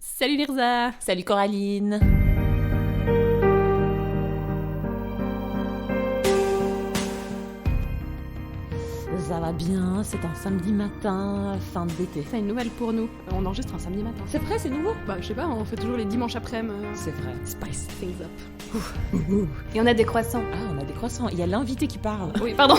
Salut Lirza. Salut Coraline. Ça va bien, c'est un samedi matin, fin d'été. C'est une nouvelle pour nous. On enregistre un samedi matin. C'est vrai, c'est nouveau? Bah je sais pas, on fait toujours les dimanches après-midi. C'est vrai. Spice things up. Et on a des croissants. Ah, on a des croissants. Il y a l'invité qui parle. Oui, pardon.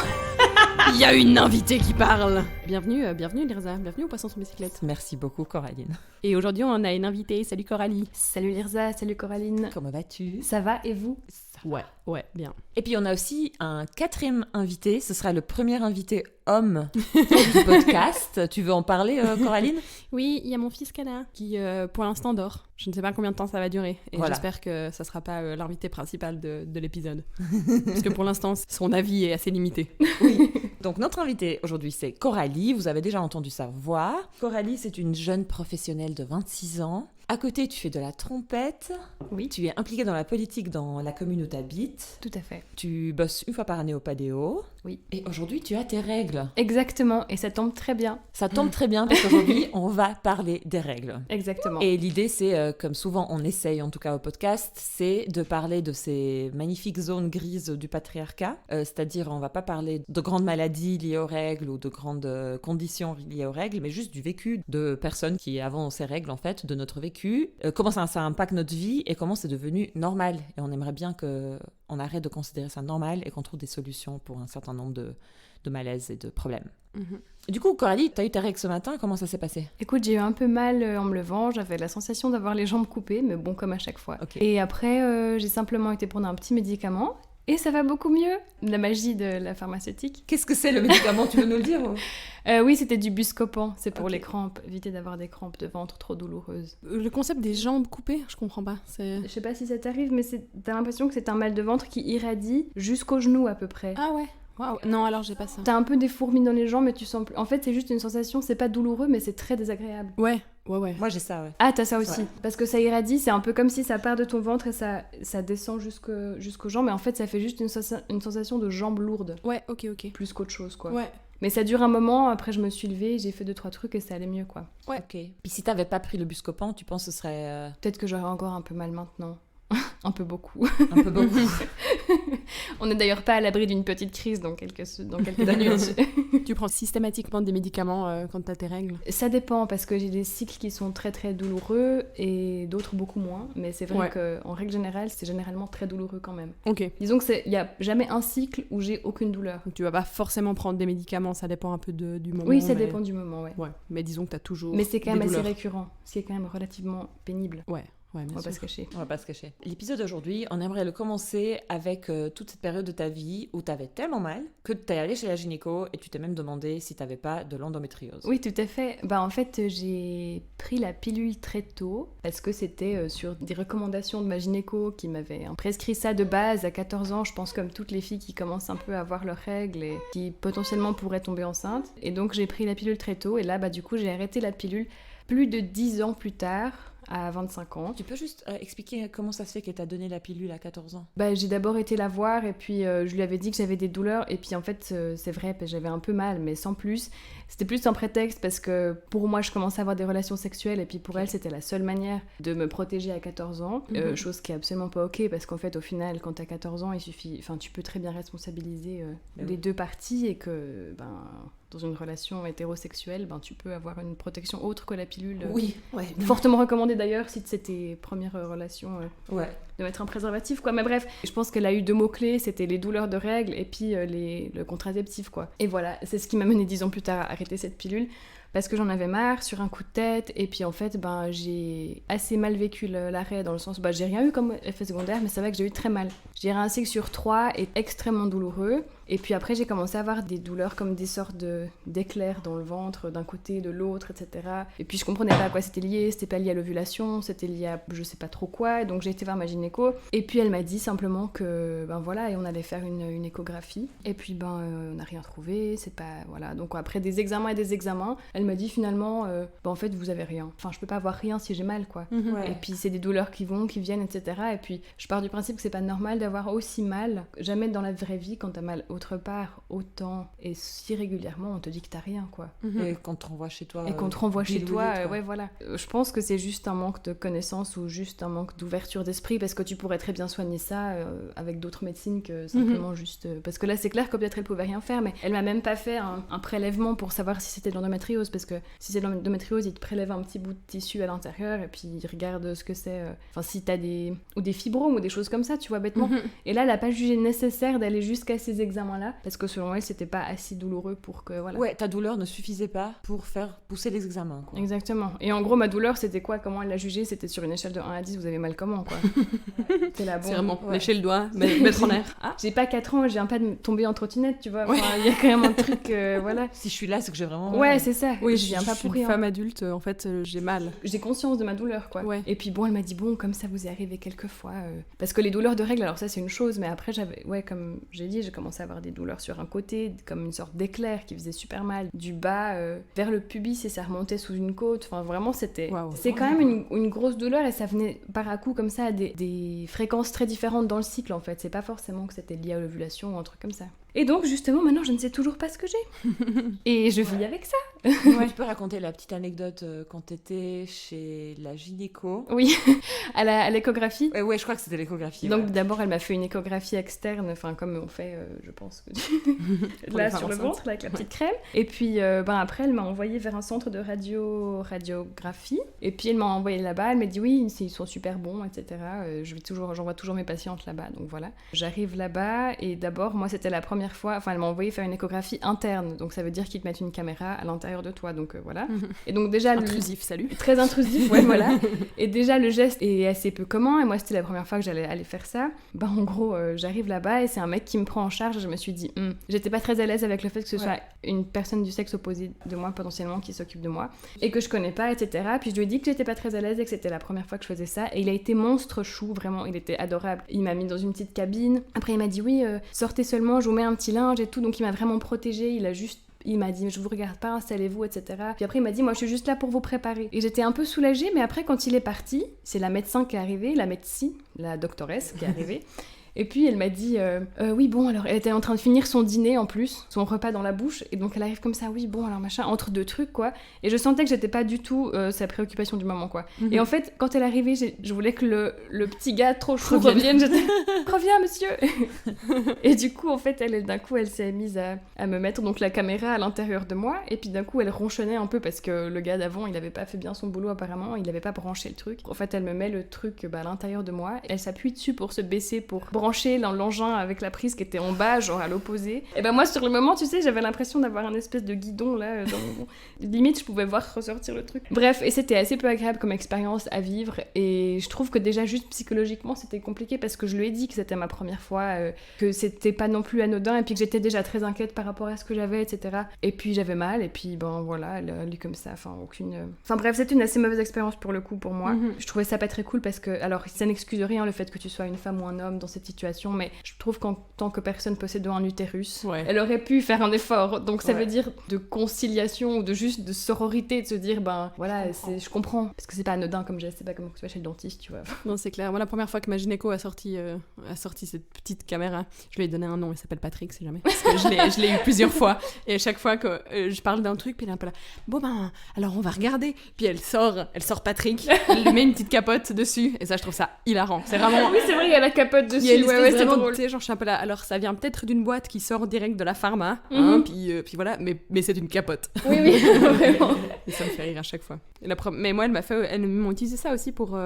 Il y a une invitée qui parle. Bienvenue Lirza. Bienvenue au Poisson sur bicyclette. Merci beaucoup Coraline. Et aujourd'hui on a une invitée. Salut Coralie. Salut Lirza, salut Coraline. Comment vas-tu? Ça va et vous? Ouais, bien. Et puis on a aussi un quatrième invité. Ce sera le premier invité homme du podcast. Tu veux en parler Coraline? Oui, il y a mon fils Kana qui pour l'instant dort. Je ne sais pas combien de temps ça va durer. Et Voilà. j'espère que ça sera pas l'invité principal de l'épisode. Parce que pour l'instant son avis est assez limité. Oui. Donc notre invitée aujourd'hui c'est Coralie, vous avez déjà entendu sa voix. Coralie c'est une jeune professionnelle de 26 ans. À côté tu fais de la trompette. Oui. Tu es impliquée dans la politique dans la commune où tu habites. Tout à fait. Tu bosses une fois par année au Padéo. Oui. Et aujourd'hui tu as tes règles. Exactement, et ça tombe très bien. Ça tombe très bien parce qu'aujourd'hui on va parler des règles. Exactement. Et l'idée c'est, comme souvent on essaye en tout cas au podcast, c'est de parler de ces magnifiques zones grises du patriarcat. C'est-à-dire on va pas parler de grandes maladies liées aux règles ou de grandes conditions liées aux règles, mais juste du vécu de personnes qui avons ces règles en fait, de notre vécu, comment ça impacte notre vie et comment c'est devenu normal. Et on aimerait bien qu'on arrête de considérer ça normal et qu'on trouve des solutions pour un certain nombre de malaises et de problèmes. Mm-hmm. Du coup, Coralie, t'as eu tes règles ce matin, comment ça s'est passé? Écoute, j'ai eu un peu mal en me levant, j'avais la sensation d'avoir les jambes coupées, mais bon, comme à chaque fois. Ok. Et après, j'ai simplement été prendre un petit médicament, et ça va beaucoup mieux. La magie de la pharmaceutique. Qu'est-ce que c'est le médicament? Tu veux nous le dire ou... Oui, c'était du Buscopan, c'est pour Ok. les crampes, éviter d'avoir des crampes de ventre trop douloureuses. Le concept des jambes coupées, je comprends pas. Je sais pas si ça t'arrive, mais t'as l'impression que c'est un mal de ventre qui irradie jusqu'au genou à peu près. Ah ouais. Waouh. Non, alors j'ai pas ça. T'as un peu des fourmis dans les jambes, mais tu sens plus. En fait, c'est juste une sensation, c'est pas douloureux, mais c'est très désagréable. Ouais. Moi j'ai ça, ouais. Ah, t'as ça aussi. Ouais. Parce que ça irradie, c'est un peu comme si ça part de ton ventre et ça descend jusqu'aux jambes, mais en fait, ça fait juste une sensation de jambes lourdes, Ouais, ok. plus qu'autre chose, quoi. Ouais. Mais ça dure un moment, après je me suis levée, j'ai fait 2-3 trucs et ça allait mieux, quoi. Ouais. Ok. Puis si t'avais pas pris le Buscopan, tu penses que ce serait Peut-être que j'aurais encore un peu mal maintenant. Un peu beaucoup. un peu beaucoup? On n'est d'ailleurs pas à l'abri d'une petite crise dans quelques minutes. Tu prends systématiquement des médicaments quand t'as tes règles? Ça dépend, parce que j'ai des cycles qui sont très très douloureux et d'autres beaucoup moins. Mais c'est vrai Ouais. qu'en règle générale, c'est généralement très douloureux quand même. Ok. Disons qu'il n'y a jamais un cycle où j'ai aucune douleur. Donc tu vas pas forcément prendre des médicaments, ça dépend un peu du moment. Oui, ça mais- dépend du moment, ouais. Ouais, mais disons que t'as toujours. Mais c'est quand même des assez douleurs. récurrent, ce qui est quand même relativement pénible. Ouais, bien On va pas sûr. se cacher. On va pas se cacher. L'épisode d'aujourd'hui, on aimerait le commencer avec toute cette période de ta vie où t'avais tellement mal que t'es allé chez la gynéco et tu t'es même demandé si t'avais pas de l'endométriose. Oui, tout à fait. Bah, en fait, j'ai pris la pilule très tôt parce que c'était sur des recommandations de ma gynéco qui m'avait prescrit ça de base à 14 ans, je pense comme toutes les filles qui commencent un peu à avoir leurs règles et qui potentiellement pourraient tomber enceinte. Et donc j'ai pris la pilule très tôt et là, bah, du coup, j'ai arrêté la pilule plus de 10 ans plus tard, à 25 ans. Tu peux juste expliquer comment ça se fait qu'elle t'a donné la pilule à 14 ans? Bah, j'ai d'abord été la voir et puis je lui avais dit que j'avais des douleurs et puis en fait c'est vrai, j'avais un peu mal mais sans plus. C'était plus un prétexte parce que pour moi je commençais à avoir des relations sexuelles et puis pour elle c'était la seule manière de me protéger à 14 ans, chose qui est absolument pas ok parce qu'en fait au final quand t'as 14 ans il suffit, enfin tu peux très bien responsabiliser les deux parties et que dans une relation hétérosexuelle tu peux avoir une protection autre que la pilule. Oui, ouais. Fortement recommandée d'ailleurs si c'est tes premières relations. Ouais. De mettre un préservatif quoi, mais bref, je pense qu'elle a eu 2 mots-clés, c'était les douleurs de règles et puis le contraceptif quoi. Et voilà, c'est ce qui m'a mené 10 ans plus tard à arrêter cette pilule, parce que j'en avais marre sur un coup de tête, et puis en fait j'ai assez mal vécu l'arrêt dans le sens, j'ai rien eu comme effet secondaire, mais c'est vrai que j'ai eu très mal. Je dirais un cycle sur 3 est extrêmement douloureux, et puis après j'ai commencé à avoir des douleurs comme des sortes d'éclairs dans le ventre, d'un côté, de l'autre, etc. Et puis je comprenais pas à quoi c'était lié, c'était pas lié à l'ovulation, c'était lié à je sais pas trop quoi, et donc j'ai été voir ma gynéco, et puis elle m'a dit simplement que voilà, et on allait faire une échographie, et puis on n'a rien trouvé, c'est pas, voilà, donc après des examens et des examens, elle m'a dit finalement, en fait vous avez rien, enfin je peux pas avoir rien si j'ai mal quoi. Ouais. Et puis c'est des douleurs qui vont, qui viennent, etc. Et puis je pars du principe que c'est pas normal d'avoir aussi mal, jamais dans la vraie vie quand t'as mal autre part autant et si régulièrement, on te dit que t'as rien, quoi. Et qu'on te renvoie chez toi. Et qu'on te renvoie chez toi, dilué, ouais, voilà. Je pense que c'est juste un manque de connaissances ou juste un manque d'ouverture d'esprit, parce que tu pourrais très bien soigner ça avec d'autres médecines que simplement juste... parce que là, c'est clair que peut-être elle pouvait rien faire, mais elle m'a même pas fait un prélèvement pour savoir si c'était de l'endométriose, parce que si c'est de l'endométriose, il te prélève un petit bout de tissu à l'intérieur, et puis il regarde ce que c'est... Enfin, si t'as des fibromes ou des choses comme ça, tu vois, bêtement. Et là, elle a pas jugé nécessaire d'aller jusqu'à ces examens-là, parce que selon elle, c'était pas assez douloureux pour que... Voilà. Ouais, ta douleur ne suffisait pas pour faire pousser les examens, quoi. Exactement. Et en gros, ma douleur, c'était quoi? Comment elle l'a jugée? C'était sur une échelle de 1 à 10, vous avez mal comment, quoi. T'es là, bon, c'est vraiment lécher le doigt, mettre en air. Ah. J'ai pas 4 ans, j'ai un pas de tomber en trottinette, tu vois. Enfin, il y a quand même un truc, voilà. Si je suis là, c'est que j'ai vraiment... Ouais, c'est ça. Oui, je viens pas pour suis rien. une femme adulte, en fait, j'ai mal. J'ai conscience de ma douleur, quoi. Ouais. Et puis bon, elle m'a dit, bon, comme ça vous est arrivé quelques fois. Parce que les douleurs de règles, alors ça c'est une chose, mais après comme j'ai dit, j'ai commencé à avoir des douleurs sur un côté, comme une sorte d'éclair qui faisait super mal, du bas vers le pubis et ça remontait sous une côte. Enfin, vraiment, c'est quand même une grosse douleur et ça venait par à coup comme ça à des fréquences très différentes dans le cycle, en fait. C'est pas forcément que c'était lié à l'ovulation ou un truc comme ça. Et donc, justement, maintenant, je ne sais toujours pas ce que j'ai. Et je vis avec ça. Ouais. Tu peux raconter la petite anecdote quand t'étais chez la gynéco? Oui, à l'échographie. Ouais, je crois que c'était l'échographie. Donc d'abord, elle m'a fait une échographie externe, enfin comme on fait, je pense, là sur le ventre, là, avec la petite crème. Et puis après, elle m'a envoyée vers un centre de radiographie. Et puis elle m'a envoyée là-bas. Elle m'a dit oui, ils sont super bons, etc. J'envoie toujours mes patientes là-bas. Donc voilà. J'arrive là-bas et d'abord, moi, c'était la première fois. Enfin, elle m'a envoyé faire une échographie interne. Donc ça veut dire qu'ils te mettent une caméra à l'intérieur de toi. Donc voilà. Et donc déjà intrusif, salut. Très intrusif, ouais, voilà. Et déjà le geste est assez peu commun. Et moi, c'était la première fois que j'allais aller faire ça. En gros, j'arrive là-bas et c'est un mec qui me prend en charge. Je me suis dit, j'étais pas très à l'aise avec le fait que ce soit une personne du sexe opposé de moi potentiellement qui s'occupe de moi et que je connais pas, etc. Puis je lui ai dit que j'étais pas très à l'aise et que c'était la première fois que je faisais ça. Et il a été monstre chou, vraiment. Il était adorable. Il m'a mis dans une petite cabine. Après, il m'a dit oui, sortez seulement, je vous mets un petit linge et tout. Donc il m'a vraiment protégée. Il m'a dit, je vous regarde pas, installez-vous, etc. Puis après, il m'a dit, moi, je suis juste là pour vous préparer. Et j'étais un peu soulagée, mais après, quand il est parti, c'est la médecin qui est arrivée, la médecine, la doctoresse qui est arrivée. Et puis elle m'a dit oui bon alors elle était en train de finir son dîner en plus, son repas dans la bouche, et donc elle arrive comme ça, oui bon alors machin, entre deux trucs quoi, et je sentais que j'étais pas du tout sa préoccupation du moment quoi. Et en fait quand elle est arrivée, je voulais que le petit gars trop chou revienne, j'étais reviens monsieur. Et du coup en fait elle d'un coup elle s'est mise à me mettre donc la caméra à l'intérieur de moi, et puis d'un coup elle ronchonnait un peu parce que le gars d'avant il avait pas fait bien son boulot apparemment, il avait pas branché le truc. En fait elle me met le truc à l'intérieur de moi, elle s'appuie dessus pour se baisser pour brancher dans l'engin avec la prise qui était en bas, genre à l'opposé. Et ben moi sur le moment, tu sais, j'avais l'impression d'avoir un espèce de guidon là, limite je pouvais voir ressortir le truc. Bref, et c'était assez peu agréable comme expérience à vivre, et je trouve que déjà juste psychologiquement c'était compliqué parce que je lui ai dit que c'était ma première fois, que c'était pas non plus anodin, et puis que j'étais déjà très inquiète par rapport à ce que j'avais, etc. Et puis j'avais mal, et puis voilà, elle a lu comme ça, enfin bref, c'était une assez mauvaise expérience pour le coup pour moi. Je trouvais ça pas très cool parce que, alors ça n'excuse rien le fait que tu sois une femme ou un homme dans cette situation, mais je trouve qu'en tant que personne possédant un utérus, elle aurait pu faire un effort. Donc ça veut dire de conciliation ou de juste de sororité, de se dire je comprends, parce que c'est pas anodin comme geste, c'est pas comme tu vas chez le dentiste, tu vois. Non, c'est clair. Moi, la première fois que ma gynéco a sorti cette petite caméra, je lui ai donné un nom, il s'appelle Patrick, si jamais, parce que je l'ai eu plusieurs fois, et à chaque fois que je parle d'un truc, puis elle est un peu là, bon alors on va regarder, puis elle sort Patrick, elle lui met une petite capote dessus, et ça je trouve ça hilarant. C'est vraiment... Oui, c'est vrai, il y a la capote dessus. C'est drôle. Tu sais, genre je suis un peu là, alors ça vient peut-être d'une boîte qui sort direct de la pharma, puis voilà, mais c'est une capote. Oui, vraiment. Et ça me fait rire à chaque fois. Mais moi, elles m'ont utilisé ça aussi pour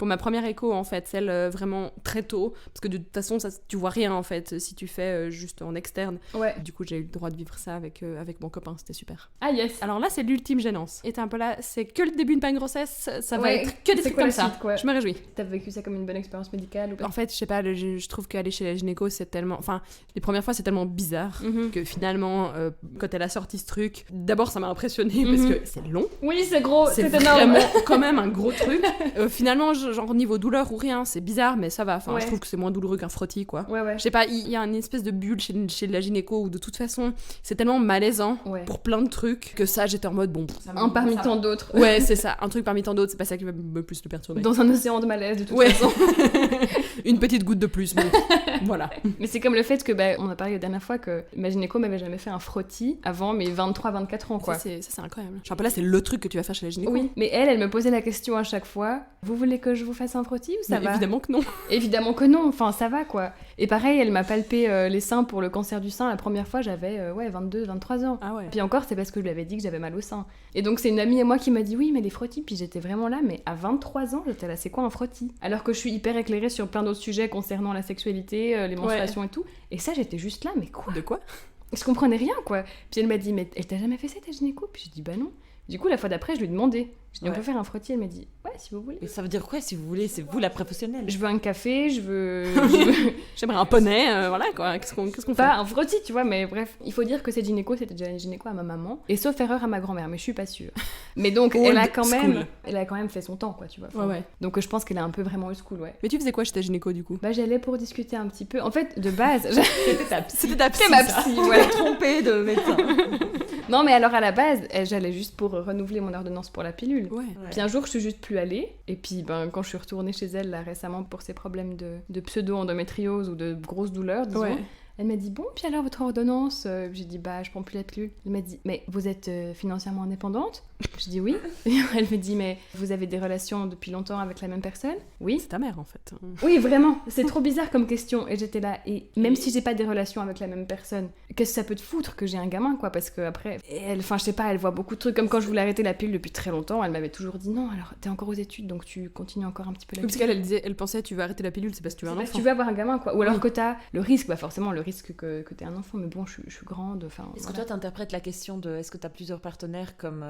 ma première écho, en fait, celle vraiment très tôt, parce que de toute façon, tu vois rien, en fait, si tu fais juste en externe. Ouais. Du coup, j'ai eu le droit de vivre ça avec mon copain, c'était super. Ah yes. Alors là, c'est l'ultime gênance. Et t'es un peu là, c'est que le début de ma grossesse, ça va être que des trucs comme ça. Je me réjouis. T'as vécu ça comme une bonne expérience médicale ou pas? En fait, je sais pas, je trouve qu'aller chez la gynéco, c'est tellement... Enfin, les premières fois, c'est tellement bizarre que finalement, quand elle a sorti ce truc, d'abord, ça m'a impressionnée parce que c'est long. Oui, c'est gros, c'est vraiment quand même un gros truc. Finalement, genre niveau douleur ou rien, c'est bizarre, mais ça va. Enfin, je trouve que c'est moins douloureux qu'un frottis, quoi. Je sais pas, il y a une espèce de bulle chez la gynéco où de toute façon, c'est tellement malaisant pour plein de trucs que ça, j'étais en mode bon. Un parmi tant d'autres. Ouais, c'est ça, un truc parmi tant d'autres, c'est pas ça qui va me plus le perturber. Dans un océan de malaise, de toute façon. Une petite goutte de plus, bon, voilà. Mais c'est comme le fait que, on a parlé la dernière fois que ma gynéco m'avait jamais fait un frottis avant mes 23-24 ans, quoi. Ça, c'est incroyable. Genre, là, c'est le truc que tu vas faire chez les gynécos. Oui, mais elle me posait la question à chaque fois, vous voulez que je vous fasse un frottis ou ça va ? Évidemment que non. Évidemment que non, enfin ça va quoi. Et pareil, elle m'a palpé les seins pour le cancer du sein. La première fois, j'avais 22-23 ans. Ah ouais. Puis encore, c'est parce que je lui avais dit que j'avais mal au sein. Et donc c'est une amie à moi qui m'a dit oui, mais les frottis. Puis j'étais vraiment là, mais à 23 ans, j'étais là, c'est quoi un frottis ? Alors que je suis hyper éclairée sur plein d'autres sujets concernant la sexualité, les menstruations et tout. Et ça, j'étais juste là, mais quoi ? De quoi ? Je comprenais rien quoi. Puis elle m'a dit, mais elle t'a jamais fait ça ta gynéco ? Puis j'ai dit bah non. Du coup, la fois d'après, je lui ai demandé. J'ai dit, on peut faire un frottis ? Elle m'a dit, ouais, si vous voulez. Et ça veut dire quoi, si vous voulez ? C'est vous la professionnelle. Je veux un café, je veux... J'aimerais un poney, voilà quoi. Qu'est-ce qu'on fait ? Pas un frottis, tu vois, mais bref. Il faut dire que cette gynéco, c'était déjà une gynéco à ma maman. Et sauf erreur à ma grand-mère, mais je suis pas sûre. Mais donc, elle a quand même fait son temps, quoi, tu vois. Enfin, Ouais. Donc je pense qu'elle a un peu vraiment old school, ouais. Mais tu faisais quoi chez ta gynéco du coup ? J'allais pour discuter un petit peu. En fait, de base... C'était ta psy, ma ça. psy, ouais. Trompée de médecin. Non, mais alors à la base, j'allais juste pour renouveler mon ordonnance pour la pilule. Ouais. Puis un jour, je suis juste plus allée. Et puis, quand je suis retournée chez elle, là, récemment, pour ses problèmes de pseudo-endométriose ou de grosses douleurs, disons, Ouais. elle m'a dit, bon, puis alors votre ordonnance ? J'ai dit, je prends plus la pilule. Elle m'a dit, mais vous êtes financièrement indépendante ? Je dis oui. Et elle me dit, mais vous avez des relations depuis longtemps avec la même personne ? Oui. C'est ta mère en fait. Oui, vraiment. C'est trop bizarre comme question. Et j'étais là, et même si j'ai pas des relations avec la même personne, qu'est-ce que ça peut te foutre que j'ai un gamin, quoi ? Parce que après, je sais pas, elle voit beaucoup de trucs. Comme quand je voulais arrêter la pilule depuis très longtemps, elle m'avait toujours dit, non, alors t'es encore aux études, donc tu continues encore un petit peu la Parce pilule. qu'elle disait, elle pensait, tu veux arrêter la pilule, c'est parce que tu veux un C'est parce que enfant. tu veux avoir un gamin, quoi. Ou alors Oui. que t'as le risque, forcément le risque que t'aies un enfant. Mais bon, je suis grande, enfin... Est-ce que voilà. toi, t'interprètes la question de est-ce que t'as plusieurs partenaires comme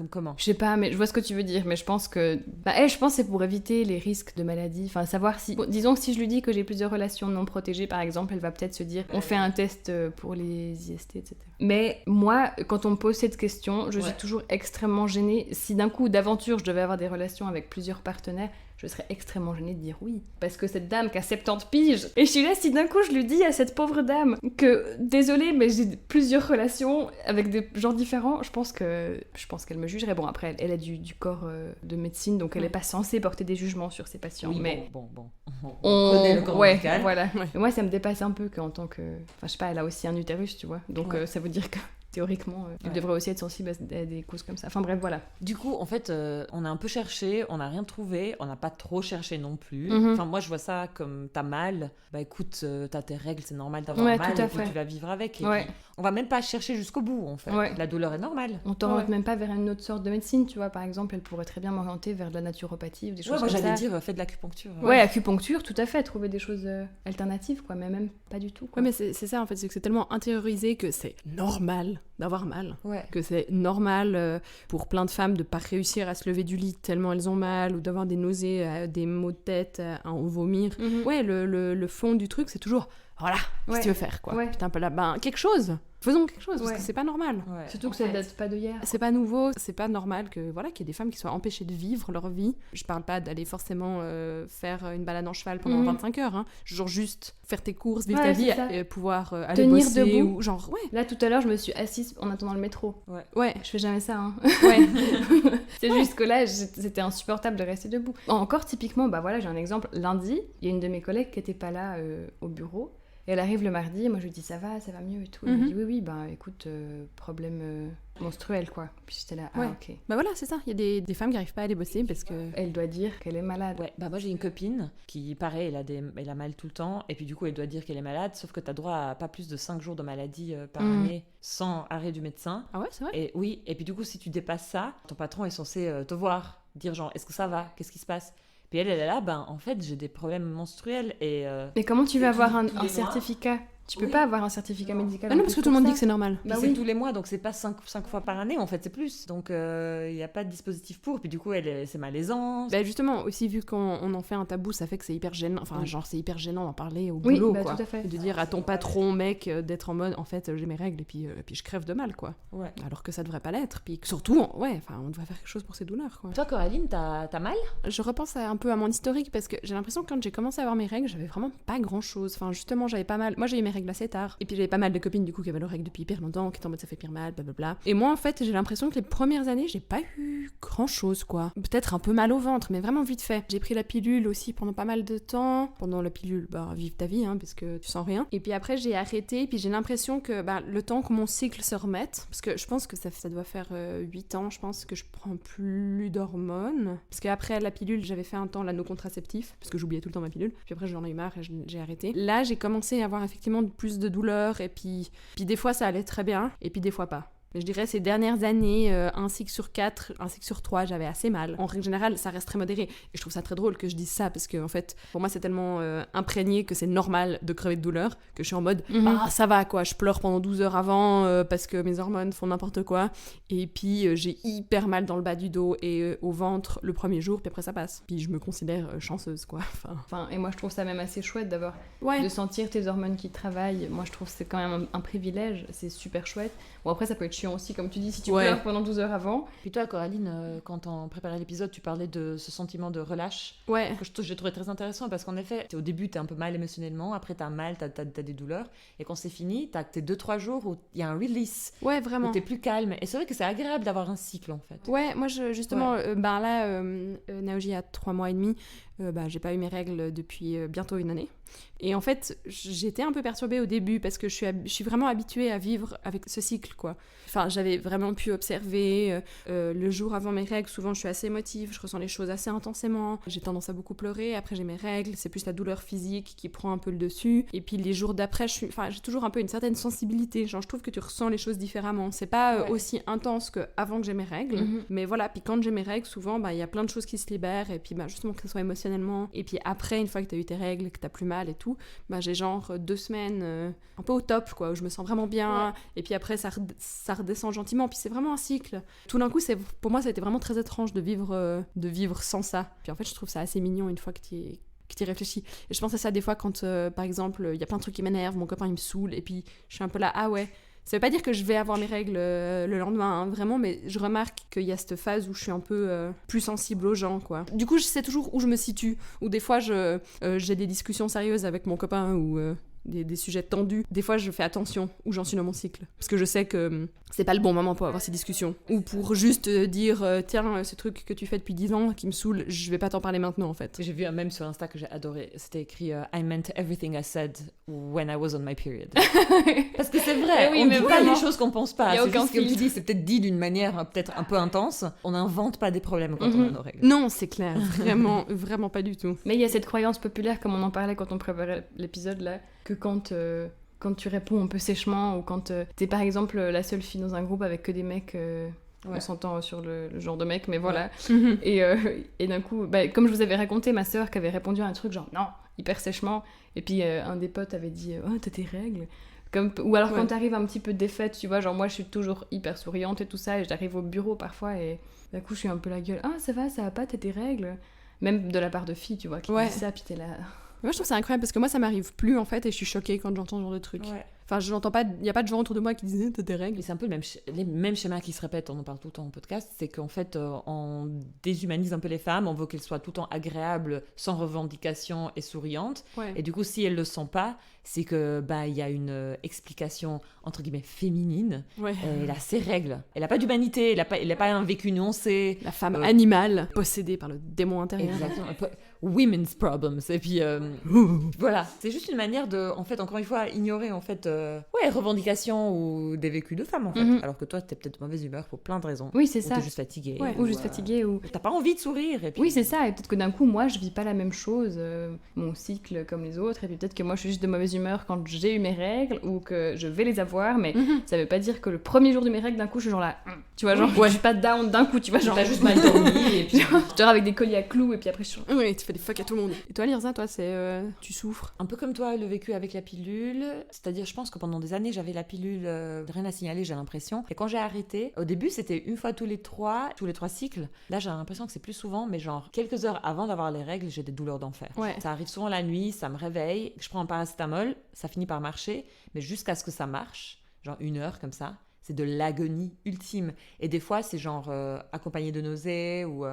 comment ? Je sais pas, mais je vois ce que tu veux dire, mais je pense que... je pense que c'est pour éviter les risques de maladie, enfin savoir si... Bon, disons que si je lui dis que j'ai plusieurs relations non protégées, par exemple, elle va peut-être se dire, on fait un test pour les IST, etc. Mais moi, quand on me pose cette question, je suis toujours extrêmement gênée. Si d'un coup, d'aventure, je devais avoir des relations avec plusieurs partenaires, je serais extrêmement gênée de dire oui. Parce que cette dame qui a 70 piges, et je suis là, si d'un coup je lui dis à cette pauvre dame que, désolée, mais j'ai plusieurs relations avec des gens différents, je pense qu'elle me jugerait. Bon, après, elle a du corps de médecine, donc elle n'est pas censée porter des jugements sur ses patients. Oui, mais bon. On connaît le corps médical. voilà. Ouais. Mais moi, ça me dépasse un peu qu'en tant que... Enfin, je sais pas, elle a aussi un utérus, tu vois. Donc ça veut dire que... Théoriquement, elle devrait aussi être sensible à des causes comme ça. Enfin bref, voilà. Du coup, en fait, on a un peu cherché, on n'a rien trouvé, on n'a pas trop cherché non plus. Mhm. Enfin, moi, je vois ça comme t'as mal. Écoute, t'as tes règles, c'est normal d'avoir Ouais, mal, tout à et puis fait. tu vas vivre avec. Et Ouais. puis, on va même pas chercher jusqu'au bout, en fait. Ouais. La douleur est normale. On t'oriente même pas vers une autre sorte de médecine, tu vois. Par exemple, elle pourrait très bien m'orienter vers de la naturopathie ou des choses Ouais, moi, comme ça. j'allais dire, fais de l'acupuncture. Ouais, acupuncture, tout à fait. Trouver des choses alternatives, quoi. Mais même pas du tout, quoi. Ouais, mais c'est ça en fait, c'est que c'est tellement intériorisé que c'est normal d'avoir mal. Ouais. Que c'est normal pour plein de femmes de pas réussir à se lever du lit tellement elles ont mal, ou d'avoir des nausées, des maux de tête, à en vomir. Mhm. Ouais, le fond du truc, c'est toujours, voilà, qu'est-ce que Ouais. tu veux faire, quoi. Ouais. Putain, un peu là, quelque chose. Faisons quelque chose, parce Ouais. que c'est pas normal. Ouais. Surtout que ça date pas d'hier. C'est pas nouveau, c'est pas normal que voilà qu'il y ait des femmes qui soient empêchées de vivre leur vie. Je parle pas d'aller forcément faire une balade en cheval pendant 25 heures, hein. Genre juste faire tes courses, vivre Ouais, ta vie, c'est ça. et pouvoir aller Tenir bosser debout. ou genre ouais. Là, tout à l'heure, je me suis assise en attendant le métro. Ouais. Je fais jamais ça, hein. Ouais. C'est juste que là, c'était insupportable de rester debout. Encore typiquement, voilà, j'ai un exemple. Lundi, il y a une de mes collègues qui était pas là au bureau. Et elle arrive le mardi, et moi je lui dis ça va mieux et tout. Elle me dit oui, écoute, problème menstruel quoi. Puis j'étais là, Ouais. ok. Bah voilà, c'est ça. Il y a des femmes qui arrivent pas à aller bosser parce que Elle doit dire qu'elle est malade. Ouais, moi j'ai une copine qui, pareil, elle a mal tout le temps, et puis du coup elle doit dire qu'elle est malade, sauf que t'as droit à pas plus de 5 jours de maladie par année sans arrêt du médecin. ah ouais, c'est vrai. Et oui, et puis du coup si tu dépasses ça, ton patron est censé te voir, dire genre est-ce que ça va, qu'est-ce qui se passe. Puis elle est là, en fait j'ai des problèmes menstruels et... Mais comment tu veux Et avoir tous un les mois. certificat ? Tu peux Oui. pas avoir un certificat médical. Ah en non, plus parce que tout pour le monde dit ça. que c'est normal. Puis Bah c'est oui. tous les mois, donc c'est pas 5 fois par année, en fait, c'est plus. Donc il n'y a pas de dispositif pour. Puis du coup, c'est malaisant. Bah justement, aussi vu qu'on en fait un tabou, ça fait que c'est hyper gênant. Enfin, Oui. genre c'est hyper gênant d'en parler au Oui, boulot, bah, quoi. tout à fait. Et de dire à ton patron, mec, d'être en mode, en fait, j'ai mes règles et puis je crève de mal, quoi. Ouais. Alors que ça devrait pas l'être. Puis surtout, on devrait faire quelque chose pour ces douleurs, quoi. Toi, Coraline, t'as mal? Je repense un peu à mon historique parce que j'ai l'impression que quand j'ai commencé à avoir mes règles, j'avais vraiment pas grand chose. Enfin, justement, j'avais pas mal. Moi, j'ai eu mes règles assez tard. Et puis j'avais pas mal de copines du coup qui avaient leurs règles depuis hyper longtemps, qui étaient en mode ça fait pire mal, blablabla. Et moi en fait j'ai l'impression que les premières années j'ai pas eu grand chose quoi. Peut-être un peu mal au ventre, mais vraiment vite fait. J'ai pris la pilule aussi pendant pas mal de temps. Pendant la pilule, vive ta vie, parce que tu sens rien. Et puis après j'ai arrêté, et puis j'ai l'impression que le temps que mon cycle se remette, parce que je pense que ça doit faire 8 ans, je pense que je prends plus d'hormones. Parce qu'après la pilule, j'avais fait un temps l'anneau contraceptif, parce que j'oubliais tout le temps ma pilule. Puis après j'en ai eu marre et j'ai arrêté. Là j'ai commencé à avoir effectivement plus de douleurs, et puis des fois ça allait très bien, et puis des fois pas. Je dirais ces dernières années, un cycle sur 4, un cycle sur 3, j'avais assez mal. En règle générale, ça reste très modéré. Et je trouve ça très drôle que je dise ça, parce que en fait, pour moi, c'est tellement imprégné que c'est normal de crever de douleur, que je suis en mode, ça va quoi, je pleure pendant 12 heures avant parce que mes hormones font n'importe quoi. Et puis, j'ai hyper mal dans le bas du dos et au ventre le premier jour, puis après ça passe. Puis je me considère chanceuse, quoi. Et moi, je trouve ça même assez chouette d'avoir, ouais. de sentir tes hormones qui travaillent. Moi, je trouve que c'est quand même un privilège, c'est super chouette. Bon, après, ça peut être chiant aussi, comme tu dis, si tu pleures pendant 12 heures avant. Puis toi, Coraline, quand on préparait l'épisode, tu parlais de ce sentiment de relâche. Ouais. Que j'ai trouvé très intéressant, parce qu'en effet, au début, t'es un peu mal émotionnellement, après t'as mal, t'as des douleurs, et quand c'est fini, t'as tes 2-3 jours où il y a un release. Ouais, vraiment. Où t'es plus calme. Et c'est vrai que c'est agréable d'avoir un cycle, en fait. Ouais, moi, justement, Naoji a 3 mois et demi, j'ai pas eu mes règles depuis bientôt une année. Et en fait, j'étais un peu perturbée au début parce que je suis vraiment habituée à vivre avec ce cycle, quoi. Enfin, j'avais vraiment pu observer le jour avant mes règles, souvent je suis assez émotive, je ressens les choses assez intensément, j'ai tendance à beaucoup pleurer, après j'ai mes règles, c'est plus la douleur physique qui prend un peu le dessus. Et puis les jours d'après, j'ai toujours un peu une certaine sensibilité, genre je trouve que tu ressens les choses différemment. C'est pas aussi intense qu'avant que j'ai mes règles, mais voilà, puis quand j'ai mes règles, souvent, il y a plein de choses qui se libèrent, et puis justement que ce soit émotionnellement. Et puis après, une fois que t'as eu tes règles, que t'as plus mal et tout, j'ai genre 2 semaines un peu au top, quoi, où je me sens vraiment bien, et puis après ça redescend gentiment, puis c'est vraiment un cycle. Tout d'un coup, pour moi ça a été vraiment très étrange de vivre sans ça. Puis en fait je trouve ça assez mignon une fois que tu y réfléchis. Et je pense à ça des fois quand par exemple il y a plein de trucs qui m'énervent, mon copain il me saoule, et puis je suis un peu là, ah ouais, ça veut pas dire que je vais avoir mes règles le lendemain, vraiment, mais je remarque qu'il y a cette phase où je suis un peu plus sensible aux gens, quoi. Du coup, je sais toujours où je me situe, ou des fois, j'ai des discussions sérieuses avec mon copain, ou des sujets tendus. Des fois, je fais attention où j'en suis dans mon cycle, parce que je sais que c'est pas le bon moment pour avoir ces discussions. Ou pour juste dire, tiens, ce truc que tu fais depuis 10 ans, qui me saoule, je vais pas t'en parler maintenant, en fait. J'ai vu un mème sur Insta que j'ai adoré. C'était écrit I meant everything I said when I was on my period. Parce que c'est vrai, oui, on mais dit vraiment, pas les choses qu'on pense pas. y a C'est aucun juste, comme tu filtre. dis, c'est peut-être dit d'une manière peut-être un peu intense. On n'invente pas des problèmes quand on a nos règles. Non, c'est clair, vraiment, vraiment pas du tout. Mais il y a cette croyance populaire, comme on en parlait quand on préparait l'épisode là, que quand tu réponds un peu sèchement, ou quand t'es par exemple la seule fille dans un groupe avec que des mecs, on s'entend sur le genre de mec, mais voilà. Et d'un coup, comme je vous avais raconté, ma sœur qui avait répondu à un truc genre non, hyper sèchement, et puis un des potes avait dit oh t'as tes règles. Ou alors quand t'arrives un petit peu défaite, tu vois, genre moi je suis toujours hyper souriante et tout ça, et j'arrive au bureau parfois et d'un coup je suis un peu la gueule, ah ça va pas, t'as tes règles, même de la part de filles, tu vois, qui disent ça, puis t'es là. Moi je trouve ça incroyable parce que moi ça m'arrive plus en fait, et je suis choquée quand j'entends ce genre de truc. Enfin, je n'entends pas, il n'y a pas de gens autour de moi qui disent t'as des règles. Et c'est un peu les mêmes schémas qui se répètent, on en parle tout le temps en podcast, c'est qu'en fait, on déshumanise un peu les femmes, on veut qu'elles soient tout le temps agréables, sans revendication et souriantes. Et du coup, si elles ne le sont pas, c'est que il y a une explication, entre guillemets, féminine. Elle a ses règles. Elle n'a pas d'humanité, elle n'a pas un vécu nuancé. La femme animale, possédée par le démon intérieur. Exactement. Women's problems. Et puis, voilà. C'est juste une manière de, en fait, encore une fois, ignorer, en fait, revendications ou des vécus de femmes, en fait. Alors que toi, t'es peut-être de mauvaise humeur pour plein de raisons. Oui, c'est ou ça. T'es juste fatiguée. Ou juste fatiguée, ou... T'as pas envie de sourire. Et puis... Oui, c'est ça. Et peut-être que d'un coup, moi, je vis pas la même chose, mon cycle comme les autres. Et puis peut-être que moi, je suis juste de mauvaise humeur quand j'ai eu mes règles, ou que je vais les avoir. Mais ça veut pas dire que le premier jour de mes règles, d'un coup, je suis genre là... Tu vois, genre, je suis pas down d'un coup, tu vois, genre... T'as juste mal dormi, et puis... je dors avec des colliers à clous, et puis après, je suis... Oui, tu fais des fuck à tout le monde. Et toi, Lirza, toi, tu souffres? Un peu comme toi, le vécu avec la pilule. C'est-à-dire, je pense que pendant des années, j'avais la pilule, rien à signaler, j'ai l'impression. Et quand j'ai arrêté, au début, c'était une fois tous les 3 cycles. Là, j'ai l'impression que c'est plus souvent, mais genre, quelques heures avant d'avoir les règles, j'ai des douleurs d'enfer. Ça arrive souvent la nuit, ça me réveille, je prends un paracétamol, ça finit par marcher, mais jusqu'à ce que ça marche, genre 1 heure comme ça, c'est de l'agonie ultime. Et des fois, c'est genre accompagné de nausées ou...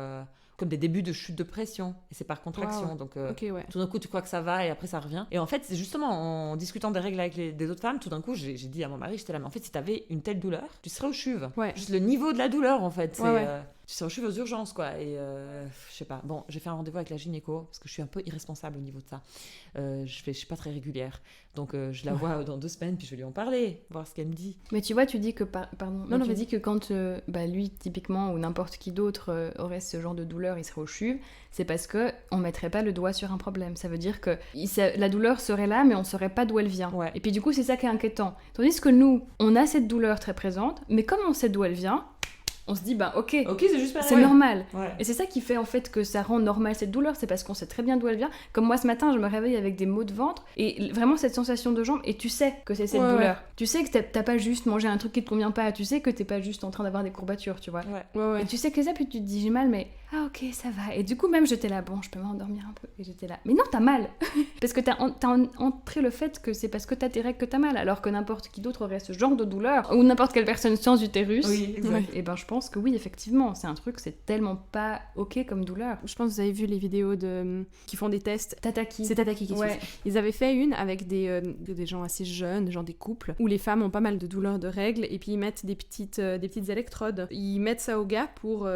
comme des débuts de chute de pression. Et c'est par contraction. Wow. Donc, Ok, ouais. tout d'un coup, tu crois que ça va et après, ça revient. Et en fait, c'est justement en discutant des règles avec des autres femmes, tout d'un coup, j'ai dit à mon mari, j'étais là, mais en fait, si t'avais une telle douleur, tu serais au CHUV. Ouais. Juste le niveau de la douleur, en fait. C'est, Ouais. tu serais au CHUV aux urgences, quoi. Et je sais pas. Bon, j'ai fait un rendez-vous avec la gynéco parce que je suis un peu irresponsable au niveau de ça. Je suis pas très régulière. Donc, je la vois dans 2 semaines, puis je vais lui en parler, voir ce qu'elle me dit. Mais tu vois, tu dis que pardon, Non, tu dis que quand lui typiquement ou n'importe qui d'autre aurait ce genre de douleur, il serait au CHUV, c'est parce que on mettrait pas le doigt sur un problème. Ça veut dire que la douleur serait là, mais on saurait pas d'où elle vient. Ouais. Et puis du coup, c'est ça qui est inquiétant. Tandis que nous, on a cette douleur très présente, mais comme on sait d'où elle vient, on se dit ok, c'est juste pareil. c'est normal. Ouais. Et c'est ça qui fait en fait que ça rend normal cette douleur, c'est parce qu'on sait très bien d'où elle vient. Comme moi ce matin, je me réveille avec des maux de ventre et vraiment cette sensation de jambe, et tu sais que c'est cette Ouais, douleur. Tu sais que t'as pas juste mangé un truc qui te convient pas, tu sais que t'es pas juste en train d'avoir des courbatures, tu vois. Ouais. Et tu sais que ça, puis tu te dis j'ai mal, mais ok, ça va. Et du coup, même j'étais là, bon, je peux m'endormir un peu. Et j'étais là, mais non, t'as mal. Parce que t'as entré le fait que c'est parce que t'as tes règles que t'as mal, alors que n'importe qui d'autre aurait ce genre de douleur, ou n'importe quelle personne sans utérus. Oui, exact. Et ben je pense que oui, effectivement, c'est un truc, c'est tellement pas ok comme douleur. Je pense que vous avez vu les vidéos qui font des tests. Tataki. C'est Tataki qui Ouais. Ils avaient fait une avec des gens assez jeunes, genre des couples, où les femmes ont pas mal de douleurs de règles, et puis ils mettent des petites électrodes. Ils mettent ça aux gars pour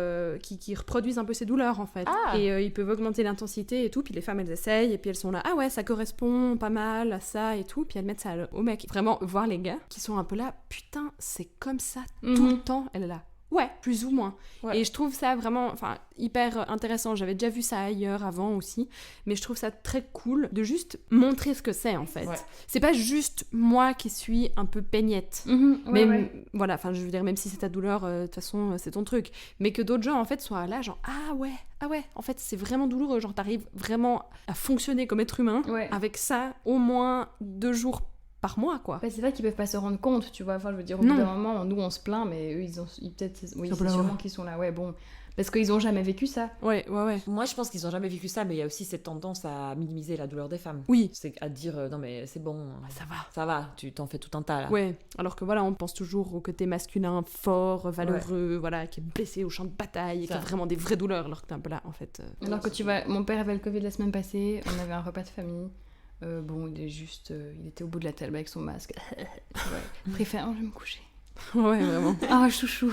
qui reproduisent un peu ces douleurs, en fait. Ah. Et ils peuvent augmenter l'intensité et tout, puis les femmes, elles essayent, et puis elles sont là, ah ouais, ça correspond pas mal à ça et tout, puis elles mettent ça aux mecs. Vraiment, voir les gars qui sont un peu là, putain, c'est comme ça tout le temps, elle est là. Ouais, plus ou moins. Ouais. Et je trouve ça vraiment hyper intéressant. J'avais déjà vu ça ailleurs avant aussi, mais je trouve ça très cool de juste montrer ce que c'est, en fait. Ouais. C'est pas juste moi qui suis un peu peignette. Ouais. Voilà, enfin je veux dire, même si c'est ta douleur, de toute façon c'est ton truc, mais que d'autres gens en fait soient là genre ah ouais, en fait c'est vraiment douloureux, genre t'arrives vraiment à fonctionner comme être humain Ouais. avec ça au moins 2 jours par mois, quoi. Bah, c'est vrai qu'ils peuvent pas se rendre compte, tu vois. Enfin, je veux dire, au Non. bout d'un moment, nous on se plaint, mais eux, peut-être, oui, c'est sûrement qu'ils sont là. Ouais, bon, parce qu'ils ont jamais vécu ça. Ouais. Moi, je pense qu'ils n'ont jamais vécu ça, mais il y a aussi cette tendance à minimiser la douleur des femmes. Oui. C'est à dire, non mais c'est bon, Ça va. tu t'en fais tout un tas là. Ouais, alors que voilà, on pense toujours au côté masculin fort, valeureux, voilà, qui est blessé au champ de bataille et qui a vraiment des vraies douleurs, alors que t'es un peu là, en fait. Alors que tu vois, mon père avait le Covid la semaine passée, on avait un repas de famille. Bon, il était au bout de la table avec son masque. Après, il fait, je vais me coucher. Ouais, vraiment. Ah, chouchou.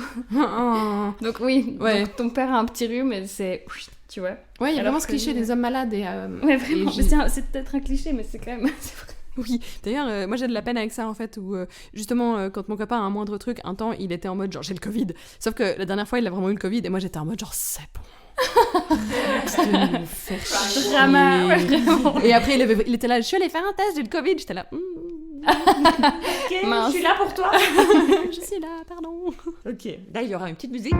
Donc oui, donc, ton père a un petit rhume, et c'est, tu vois. Ouais, il y a Alors vraiment ce que cliché lui, des hommes malades et... Ouais, vraiment, et mais c'est peut-être un cliché, mais c'est quand même... c'est vrai. Oui, d'ailleurs, moi j'ai de la peine avec ça en fait, où justement, quand mon copain a un moindre truc, un temps, il était en mode genre j'ai le Covid. Sauf que la dernière fois, il a vraiment eu le Covid et moi j'étais en mode genre c'est bon. De nous faire chier. Drama, ouais, vraiment. Et après, il était là, je suis allée faire un test, j'ai le Covid. J'étais là, Ok, Mince. je suis là pour toi. je suis là, pardon. Ok, là il y aura une petite musique.